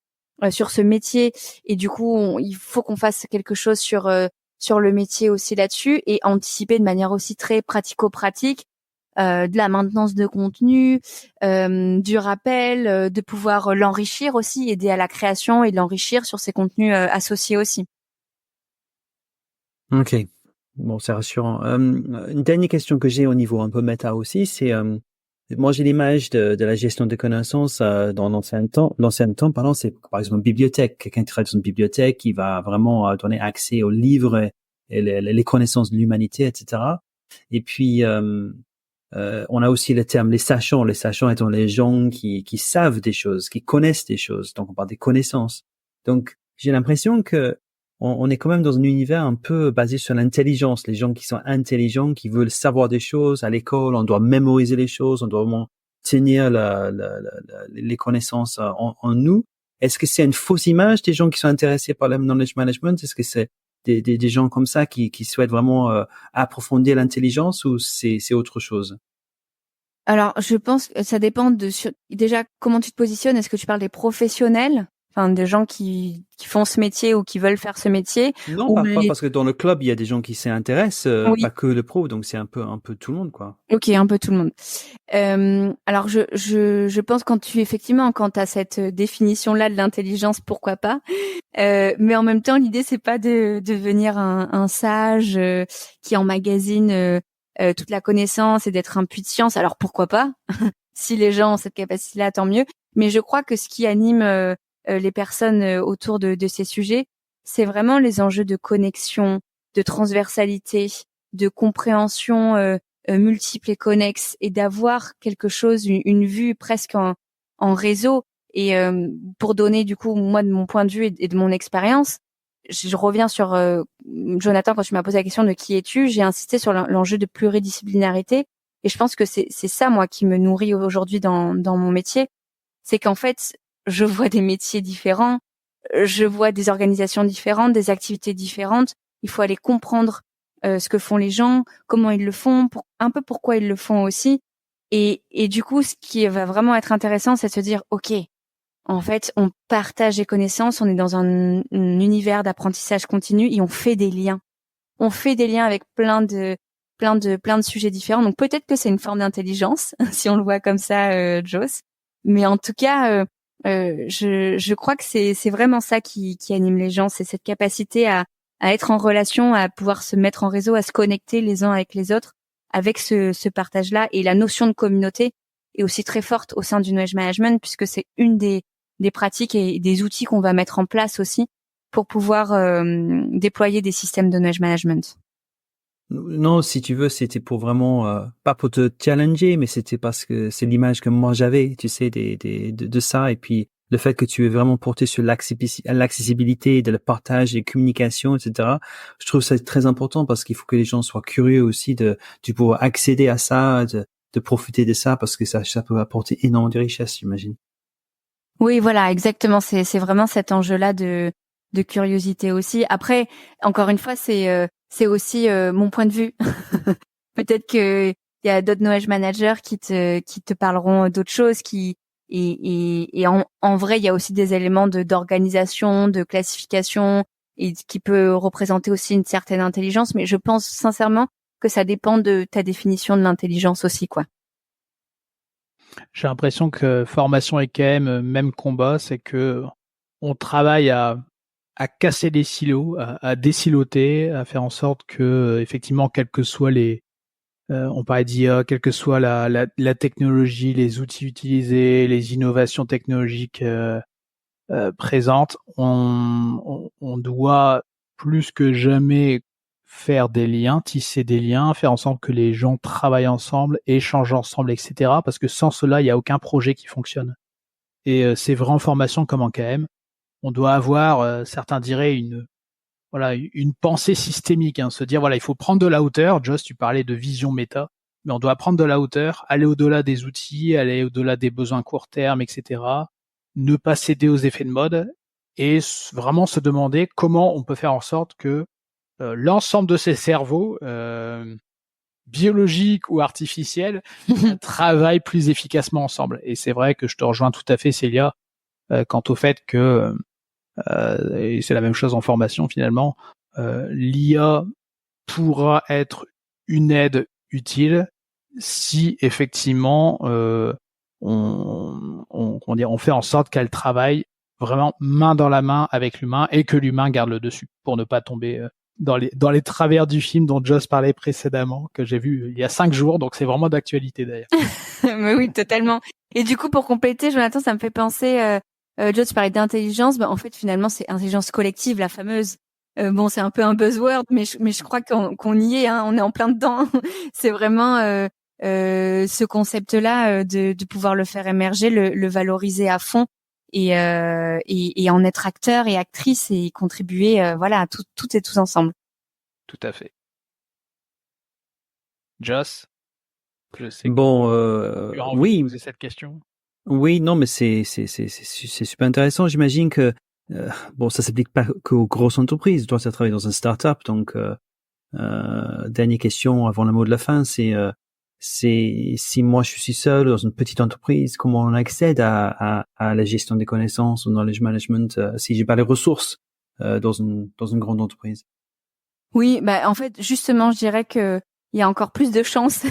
sur ce métier, et du coup il faut qu'on fasse quelque chose sur le métier aussi là-dessus, et anticiper de manière aussi très pratico-pratique, de la maintenance de contenu, du rappel, de pouvoir l'enrichir aussi, aider à la création et de l'enrichir sur ces contenus associés aussi. Ok, bon, c'est rassurant. Une dernière question que j'ai au niveau un peu méta aussi, c'est moi j'ai l'image de la gestion des connaissances dans l'ancien temps, pardon, c'est par exemple une bibliothèque, quelqu'un qui travaille dans une bibliothèque qui va vraiment donner accès aux livres et les connaissances de l'humanité, etc. Et puis on a aussi le terme les sachants étant les gens qui savent des choses, qui connaissent des choses, donc on parle des connaissances. Donc j'ai l'impression que on est quand même dans un univers un peu basé sur l'intelligence. Les gens qui sont intelligents, qui veulent savoir des choses à l'école, on doit mémoriser les choses, on doit vraiment tenir les connaissances en nous. Est-ce que c'est une fausse image des gens qui sont intéressés par le knowledge management? Est-ce que c'est des gens comme ça qui souhaitent vraiment approfondir l'intelligence, ou c'est autre chose? Alors, je pense que ça dépend déjà comment tu te positionnes. Est-ce que tu parles des professionnels enfin de gens qui font ce métier ou qui veulent faire ce métier. Non, pas parce que dans le club il y a des gens qui s'y intéressent, Oui. pas que le pro, donc c'est un peu tout le monde quoi. Ok, un peu tout le monde. Alors je pense quand t'as cette définition-là de l'intelligence, pourquoi pas. Mais en même temps, l'idée c'est pas de devenir un sage qui emmagasine toute la connaissance et d'être un puits de science. Alors pourquoi pas? Si les gens ont cette capacité-là, tant mieux. Mais je crois que ce qui anime les personnes autour de ces sujets, c'est vraiment les enjeux de connexion, de transversalité, de compréhension multiple et connexe, et d'avoir quelque chose, une vue presque en réseau. Et pour donner du coup moi de mon point de vue et de mon expérience, je reviens sur Jonathan, quand tu m'as posé la question de qui es-tu, j'ai insisté sur l'enjeu de pluridisciplinarité, et je pense que c'est ça moi qui me nourrit aujourd'hui dans mon métier, c'est qu'en fait je vois des métiers différents, je vois des organisations différentes, des activités différentes, il faut aller comprendre ce que font les gens, comment ils le font, un peu pourquoi ils le font aussi, et du coup ce qui va vraiment être intéressant, c'est de se dire ok, en fait, on partage les connaissances, on est dans un univers d'apprentissage continu et on fait des liens. On fait des liens avec plein de sujets différents. Donc peut-être que c'est une forme d'intelligence, si on le voit comme ça, Joss. Mais en tout cas, je crois que c'est vraiment ça qui anime les gens, c'est cette capacité à être en relation, à pouvoir se mettre en réseau, à se connecter les uns avec les autres, avec ce partage-là. Et la notion de communauté est aussi très forte au sein du knowledge management, puisque c'est une des pratiques et des outils qu'on va mettre en place aussi pour pouvoir déployer des systèmes de knowledge management. Non, si tu veux, c'était pour vraiment pas pour te challenger, mais c'était parce que c'est l'image que moi j'avais, tu sais, de ça, et puis le fait que tu es vraiment porté sur l'accessibilité, de le partage, les communications, etc. Je trouve ça très important parce qu'il faut que les gens soient curieux aussi de pouvoir accéder à ça, de profiter de ça, parce que ça peut apporter énormément de richesse, j'imagine. Oui, voilà, exactement. C'est vraiment cet enjeu-là de curiosité aussi. Après, encore une fois, c'est aussi mon point de vue. Peut-être que il y a d'autres knowledge managers qui te parleront d'autres choses, et en vrai, il y a aussi des éléments d'organisation, de classification, et qui peut représenter aussi une certaine intelligence. Mais je pense sincèrement que ça dépend de ta définition de l'intelligence aussi, quoi. J'ai l'impression que formation et même combat, c'est que on travaille à casser des silos, à désiloter, à faire en sorte que effectivement, quels que soient on parlait d'IA, quelle que soit la technologie, les outils utilisés, les innovations technologiques présentes, on doit plus que jamais faire des liens, tisser des liens, faire en sorte que les gens travaillent ensemble, échangent ensemble, etc. Parce que sans cela, il n'y a aucun projet qui fonctionne. Et c'est vrai en formation comme en KM. On doit avoir, certains diraient, une pensée systémique, hein, se dire, voilà, il faut prendre de la hauteur. Joss, tu parlais de vision méta, mais on doit prendre de la hauteur, aller au-delà des outils, aller au-delà des besoins court terme, etc. Ne pas céder aux effets de mode et vraiment se demander comment on peut faire en sorte que l'ensemble de ces cerveaux, biologiques ou artificiels, travaillent plus efficacement ensemble. Et c'est vrai que je te rejoins tout à fait, Célia, quant au fait que, et c'est la même chose en formation finalement, l'IA pourra être une aide utile si effectivement on fait en sorte qu'elle travaille vraiment main dans la main avec l'humain et que l'humain garde le dessus pour ne pas tomber dans les travers du film dont Joss parlait précédemment, que j'ai vu il y a 5 jours, donc c'est vraiment d'actualité d'ailleurs. Mais oui, totalement. Et du coup, pour compléter, Jonathan, ça me fait penser, Joss, tu parlais d'intelligence, en fait finalement c'est intelligence collective, la fameuse. Bon, c'est un peu un buzzword, mais je crois qu'on y est, hein, on est en plein dedans. C'est vraiment ce concept-là de pouvoir le faire émerger, le valoriser à fond, et en être acteur et actrice et contribuer, voilà, toutes et tous ensemble. Tout à fait. Joss, je sais que Bon, tu as envie oui. de poser cette question. Oui, non, mais c'est super intéressant. J'imagine que bon, ça s'applique pas qu'aux grosses entreprises. Toi, tu as travaillé dans une start-up, donc dernière question avant le mot de la fin, c'est c'est si moi je suis seul dans une petite entreprise, comment on accède à la gestion des connaissances, au knowledge management, si j'ai pas les ressources dans une grande entreprise. Oui, bah en fait justement, je dirais que il y a encore plus de chances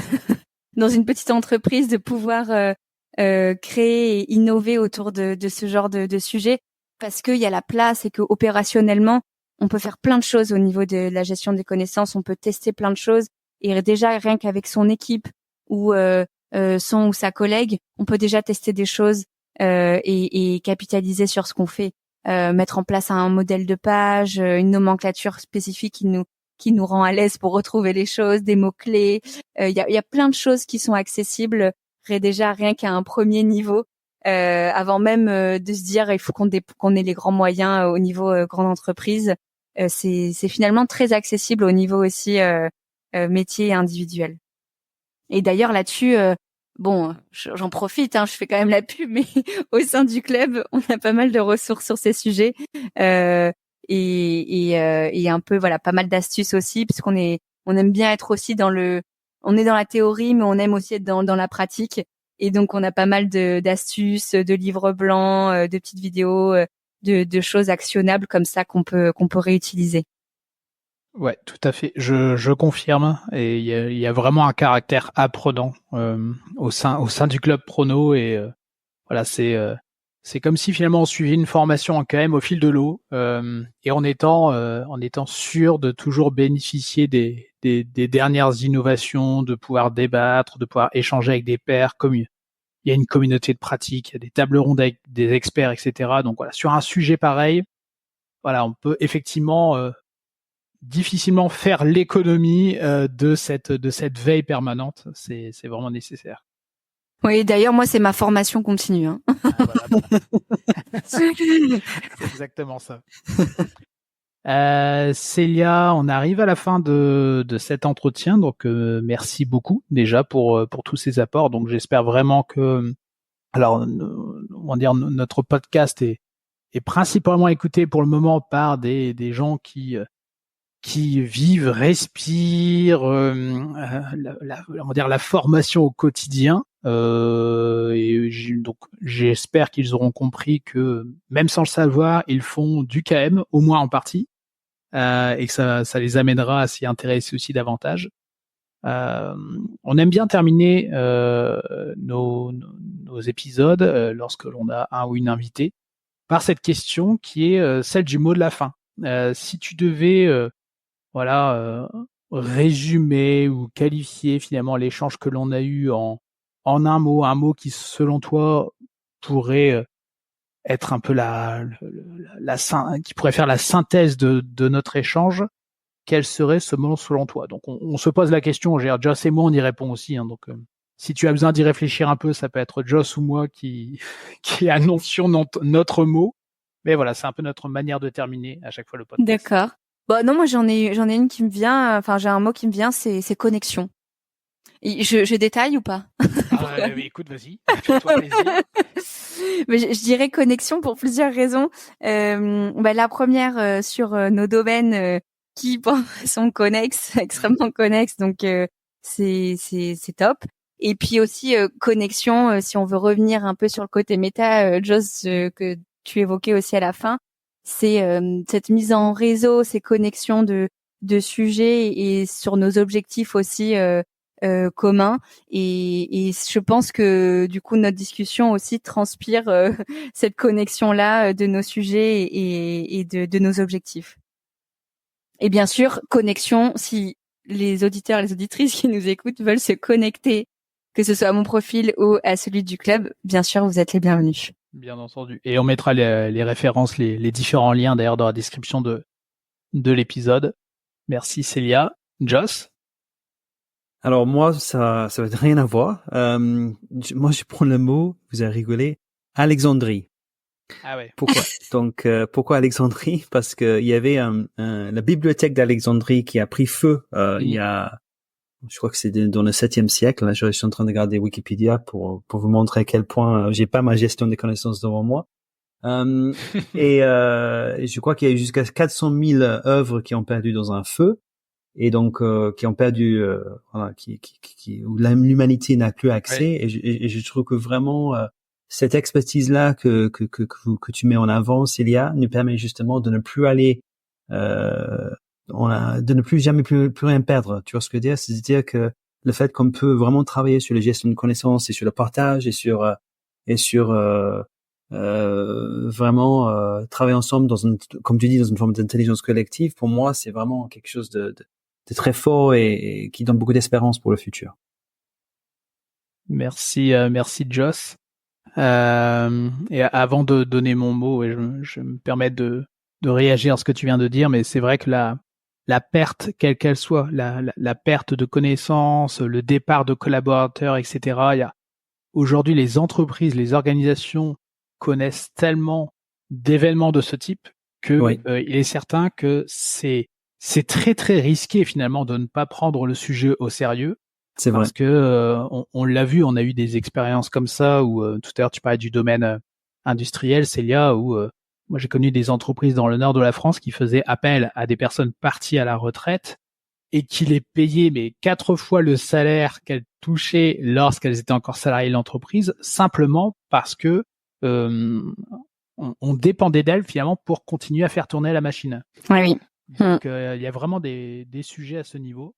dans une petite entreprise de pouvoir créer et innover autour de ce genre de sujet, parce qu'il y a la place et que opérationnellement on peut faire plein de choses au niveau de la gestion des connaissances, on peut tester plein de choses, et déjà rien qu'avec son équipe ou son ou sa collègue, on peut déjà tester des choses et capitaliser sur ce qu'on fait, mettre en place un modèle de page, une nomenclature spécifique qui nous rend à l'aise pour retrouver les choses, des mots clés. Il y a plein de choses qui sont accessibles déjà rien qu'à un premier niveau, avant même de se dire il faut qu'on ait les grands moyens au niveau grande entreprise. C'est finalement très accessible au niveau aussi métier et individuel. Et d'ailleurs là-dessus, bon, j'en profite, je fais quand même la pub, mais au sein du club, on a pas mal de ressources sur ces sujets et un peu voilà pas mal d'astuces aussi, puisqu'on aime bien être aussi on est dans la théorie, mais on aime aussi être dans la pratique. Et donc on a pas mal d'astuces, de livres blancs, de petites vidéos, de choses actionnables comme ça qu'on peut réutiliser. Ouais, tout à fait. Je confirme. Et il y a vraiment un caractère apprenant au sein du club Prono, et voilà, c'est comme si finalement on suivait une formation quand même au fil de l'eau, et en étant sûr de toujours bénéficier des dernières innovations, de pouvoir débattre, de pouvoir échanger avec des pairs, comme il y a une communauté de pratique, il y a des tables rondes avec des experts, etc. Donc voilà, sur un sujet pareil, voilà, on peut effectivement difficilement faire l'économie de cette veille permanente. C'est vraiment nécessaire. Oui, d'ailleurs moi c'est ma formation continue. Ah, voilà, bon. C'est exactement ça. Célia, on arrive à la fin de cet entretien, donc merci beaucoup déjà pour tous ces apports. Donc j'espère vraiment que, alors, on va dire, notre podcast est principalement écouté pour le moment par des gens qui vivent, respirent, on va dire la formation au quotidien. Donc j'espère qu'ils auront compris que même sans le savoir, ils font du KM, au moins en partie, et que ça les amènera à s'y intéresser aussi davantage. On aime bien terminer nos épisodes lorsque l'on a un ou une invitée par cette question qui est celle du mot de la fin. Si tu devais résumer ou qualifier finalement l'échange que l'on a eu en un mot qui selon toi pourrait être un peu qui pourrait faire la synthèse de notre échange, quel serait ce mot selon toi? Donc on se pose la question, Joss et moi on y répond aussi, donc si tu as besoin d'y réfléchir un peu, ça peut être Joss ou moi qui annoncions notre mot, mais voilà, c'est un peu notre manière de terminer à chaque fois le podcast. D'accord. Bon, non, moi j'en ai une qui me vient. Enfin, j'ai un mot qui me vient, c'est connexion. Et je détaille ou pas? Oui, écoute, vas-y. Fais-toi plaisir. Mais je dirais connexion pour plusieurs raisons. La première sur nos domaines qui sont connexes, extrêmement connexes, donc c'est top. Et puis aussi connexion, si on veut revenir un peu sur le côté méta, Joss, que tu évoquais aussi à la fin. C'est cette mise en réseau, ces connexions de sujets et sur nos objectifs aussi communs. Et je pense que du coup notre discussion aussi transpire cette connexion-là de nos sujets et de nos objectifs. Et bien sûr, connexion, si les auditeurs et les auditrices qui nous écoutent veulent se connecter, que ce soit à mon profil ou à celui du club, bien sûr, vous êtes les bienvenus. Bien entendu. Et on mettra les références, les différents liens d'ailleurs dans la description de l'épisode. Merci Célia. Joss? Alors moi, ça va rien à voir. Moi, je prends le mot, vous avez rigolé, Alexandrie. Ah ouais. Pourquoi? Donc, pourquoi Alexandrie? Parce que il y avait la bibliothèque d'Alexandrie qui a pris feu il y a, je crois que c'est dans le 7e siècle. Là, je suis en train de regarder Wikipédia pour vous montrer à quel point j'ai pas ma gestion des connaissances devant moi. Et je crois qu'il y a eu jusqu'à 400 000 œuvres qui ont perdu dans un feu. et donc qui ont perdu, voilà, où l'humanité n'a plus accès. Ouais. Et je trouve que vraiment cette expertise-là que tu mets en avant, Célia, nous permet justement de ne plus aller, de ne plus jamais plus rien perdre. Tu vois ce que je veux dire? C'est-à-dire que le fait qu'on peut vraiment travailler sur la gestion de connaissances et sur le partage et sur vraiment travailler ensemble comme tu dis, dans une forme d'intelligence collective. Pour moi, c'est vraiment quelque chose de très fort et qui donne beaucoup d'espérance pour le futur. Merci, merci Joss. Et avant de donner mon mot, et je me permets de réagir à ce que tu viens de dire, mais c'est vrai que la perte, quelle qu'elle soit, la perte de connaissances, le départ de collaborateurs, etc. Aujourd'hui, les entreprises, les organisations connaissent tellement d'événements de ce type que Oui. Il est certain que c'est très très risqué finalement de ne pas prendre le sujet au sérieux. C'est vrai. Parce que on l'a vu, on a eu des expériences comme ça où tout à l'heure tu parlais du domaine industriel, Célia, où moi j'ai connu des entreprises dans le nord de la France qui faisaient appel à des personnes parties à la retraite et qui les payaient mais 4 fois le salaire qu'elles touchaient lorsqu'elles étaient encore salariées de l'entreprise, simplement parce que on dépendait d'elles finalement pour continuer à faire tourner la machine. Oui. Donc il y a vraiment des sujets à ce niveau.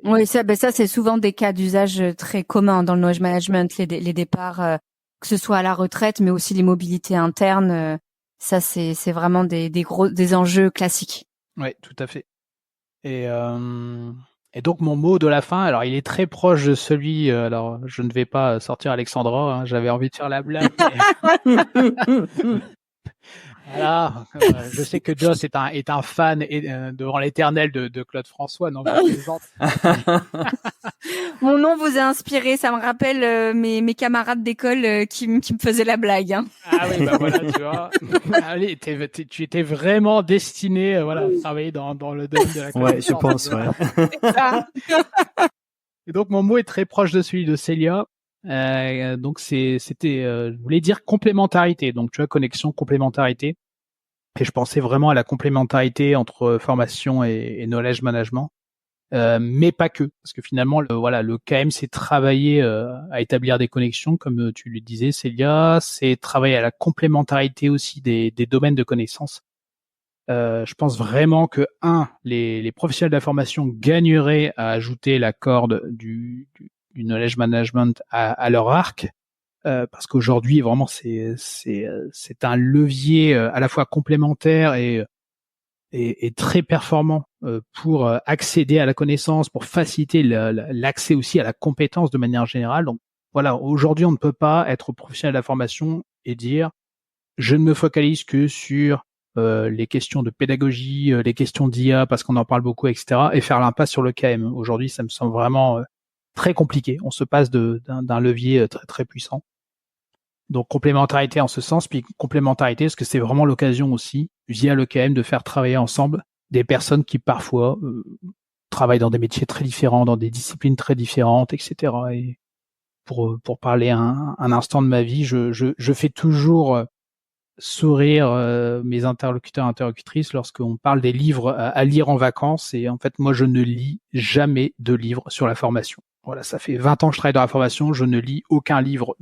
Oui, ça c'est souvent des cas d'usage très communs dans le knowledge management, les départs, que ce soit à la retraite, mais aussi les mobilités internes. Ça c'est vraiment des enjeux classiques. Oui, tout à fait. Et donc mon mot de la fin, alors il est très proche de celui, alors je ne vais pas sortir Alexandra, hein, j'avais envie de faire la blague. Voilà, je sais que Joss est un fan devant l'éternel de Claude François, non, je plaisante. Mon nom vous a inspiré, ça me rappelle mes camarades d'école qui me faisaient la blague. Hein. Ah oui, bah voilà, tu vois. Allez, tu étais vraiment destiné, voilà, à travailler dans le domaine de la connaissance. Ouais, je pense, ouais. Et donc mon mot est très proche de celui de Célia. Donc c'était, je voulais dire complémentarité. Donc tu vois, connexion, complémentarité. Et je pensais vraiment à la complémentarité entre formation et knowledge management. Mais pas que, parce que finalement, le KM, c'est travailler à établir des connexions, comme tu le disais, Célia, c'est travailler à la complémentarité aussi des domaines de connaissances. Je pense vraiment que les professionnels de la formation gagneraient à ajouter la corde du knowledge management à leur arc, parce qu'aujourd'hui, vraiment, c'est un levier à la fois complémentaire et très performant pour accéder à la connaissance, pour faciliter l'accès aussi à la compétence de manière générale. Donc voilà, aujourd'hui, on ne peut pas être professionnel de la formation et dire je ne me focalise que sur les questions de pédagogie, les questions d'IA, parce qu'on en parle beaucoup, etc., et faire l'impasse sur le KM. Aujourd'hui, ça me semble vraiment très compliqué. On se passe d'un levier très très puissant. Donc complémentarité en ce sens, puis complémentarité parce que c'est vraiment l'occasion aussi, via le KM, de faire travailler ensemble des personnes qui parfois travaillent dans des métiers très différents, dans des disciplines très différentes, etc. Et pour parler un instant de ma vie, je fais toujours sourire mes interlocuteurs interlocutrices lorsqu'on parle des livres à lire en vacances. Et en fait, moi, je ne lis jamais de livres sur la formation. Voilà, ça fait 20 ans que je travaille dans la formation, je ne lis aucun livre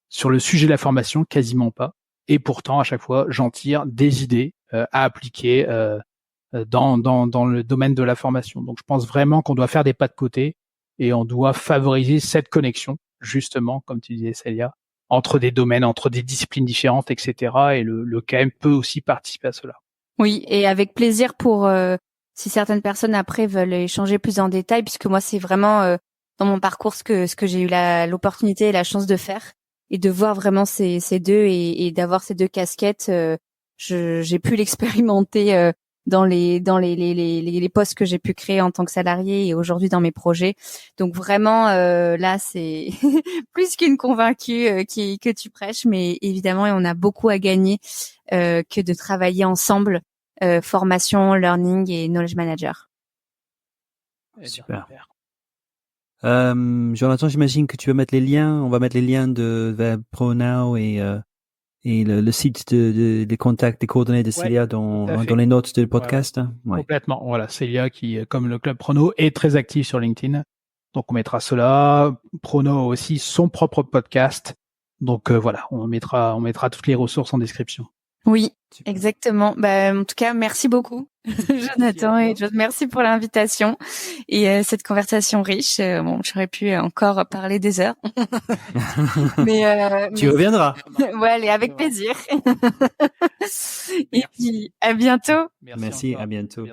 sur le sujet de la formation, quasiment pas. Et pourtant, à chaque fois, j'en tire des idées à appliquer dans le domaine de la formation. Donc, je pense vraiment qu'on doit faire des pas de côté et on doit favoriser cette connexion, justement, comme tu disais, Célia, entre des domaines, entre des disciplines différentes, etc. Et le KM peut aussi participer à cela. Oui, et avec plaisir pour si certaines personnes après veulent échanger plus en détail, puisque moi c'est vraiment dans mon parcours ce que j'ai eu l'opportunité et la chance de faire, et de voir vraiment ces deux et d'avoir ces deux casquettes. J'ai pu l'expérimenter dans les postes que j'ai pu créer en tant que salarié et aujourd'hui dans mes projets. Donc vraiment là c'est plus qu'une convaincue que tu prêches, mais évidemment on a beaucoup à gagner que de travailler ensemble, formation, learning et knowledge manager. Super. Jonathan, j'imagine que tu vas mettre les liens. On va mettre les liens vers ProNow et et le site des contacts, des coordonnées de Célia dans les notes du podcast. Voilà. Complètement. Voilà, Célia qui, comme le club Prono, est très active sur LinkedIn. Donc on mettra cela. Prono a aussi son propre podcast. Donc voilà, on mettra toutes les ressources en description. Oui, super. Exactement. En tout cas, merci beaucoup, Jonathan et John. Merci pour l'invitation et cette conversation riche. J'aurais pu encore parler des heures. mais tu reviendras. Ouais, allez, avec plaisir. Et puis, à bientôt. Merci, à bientôt.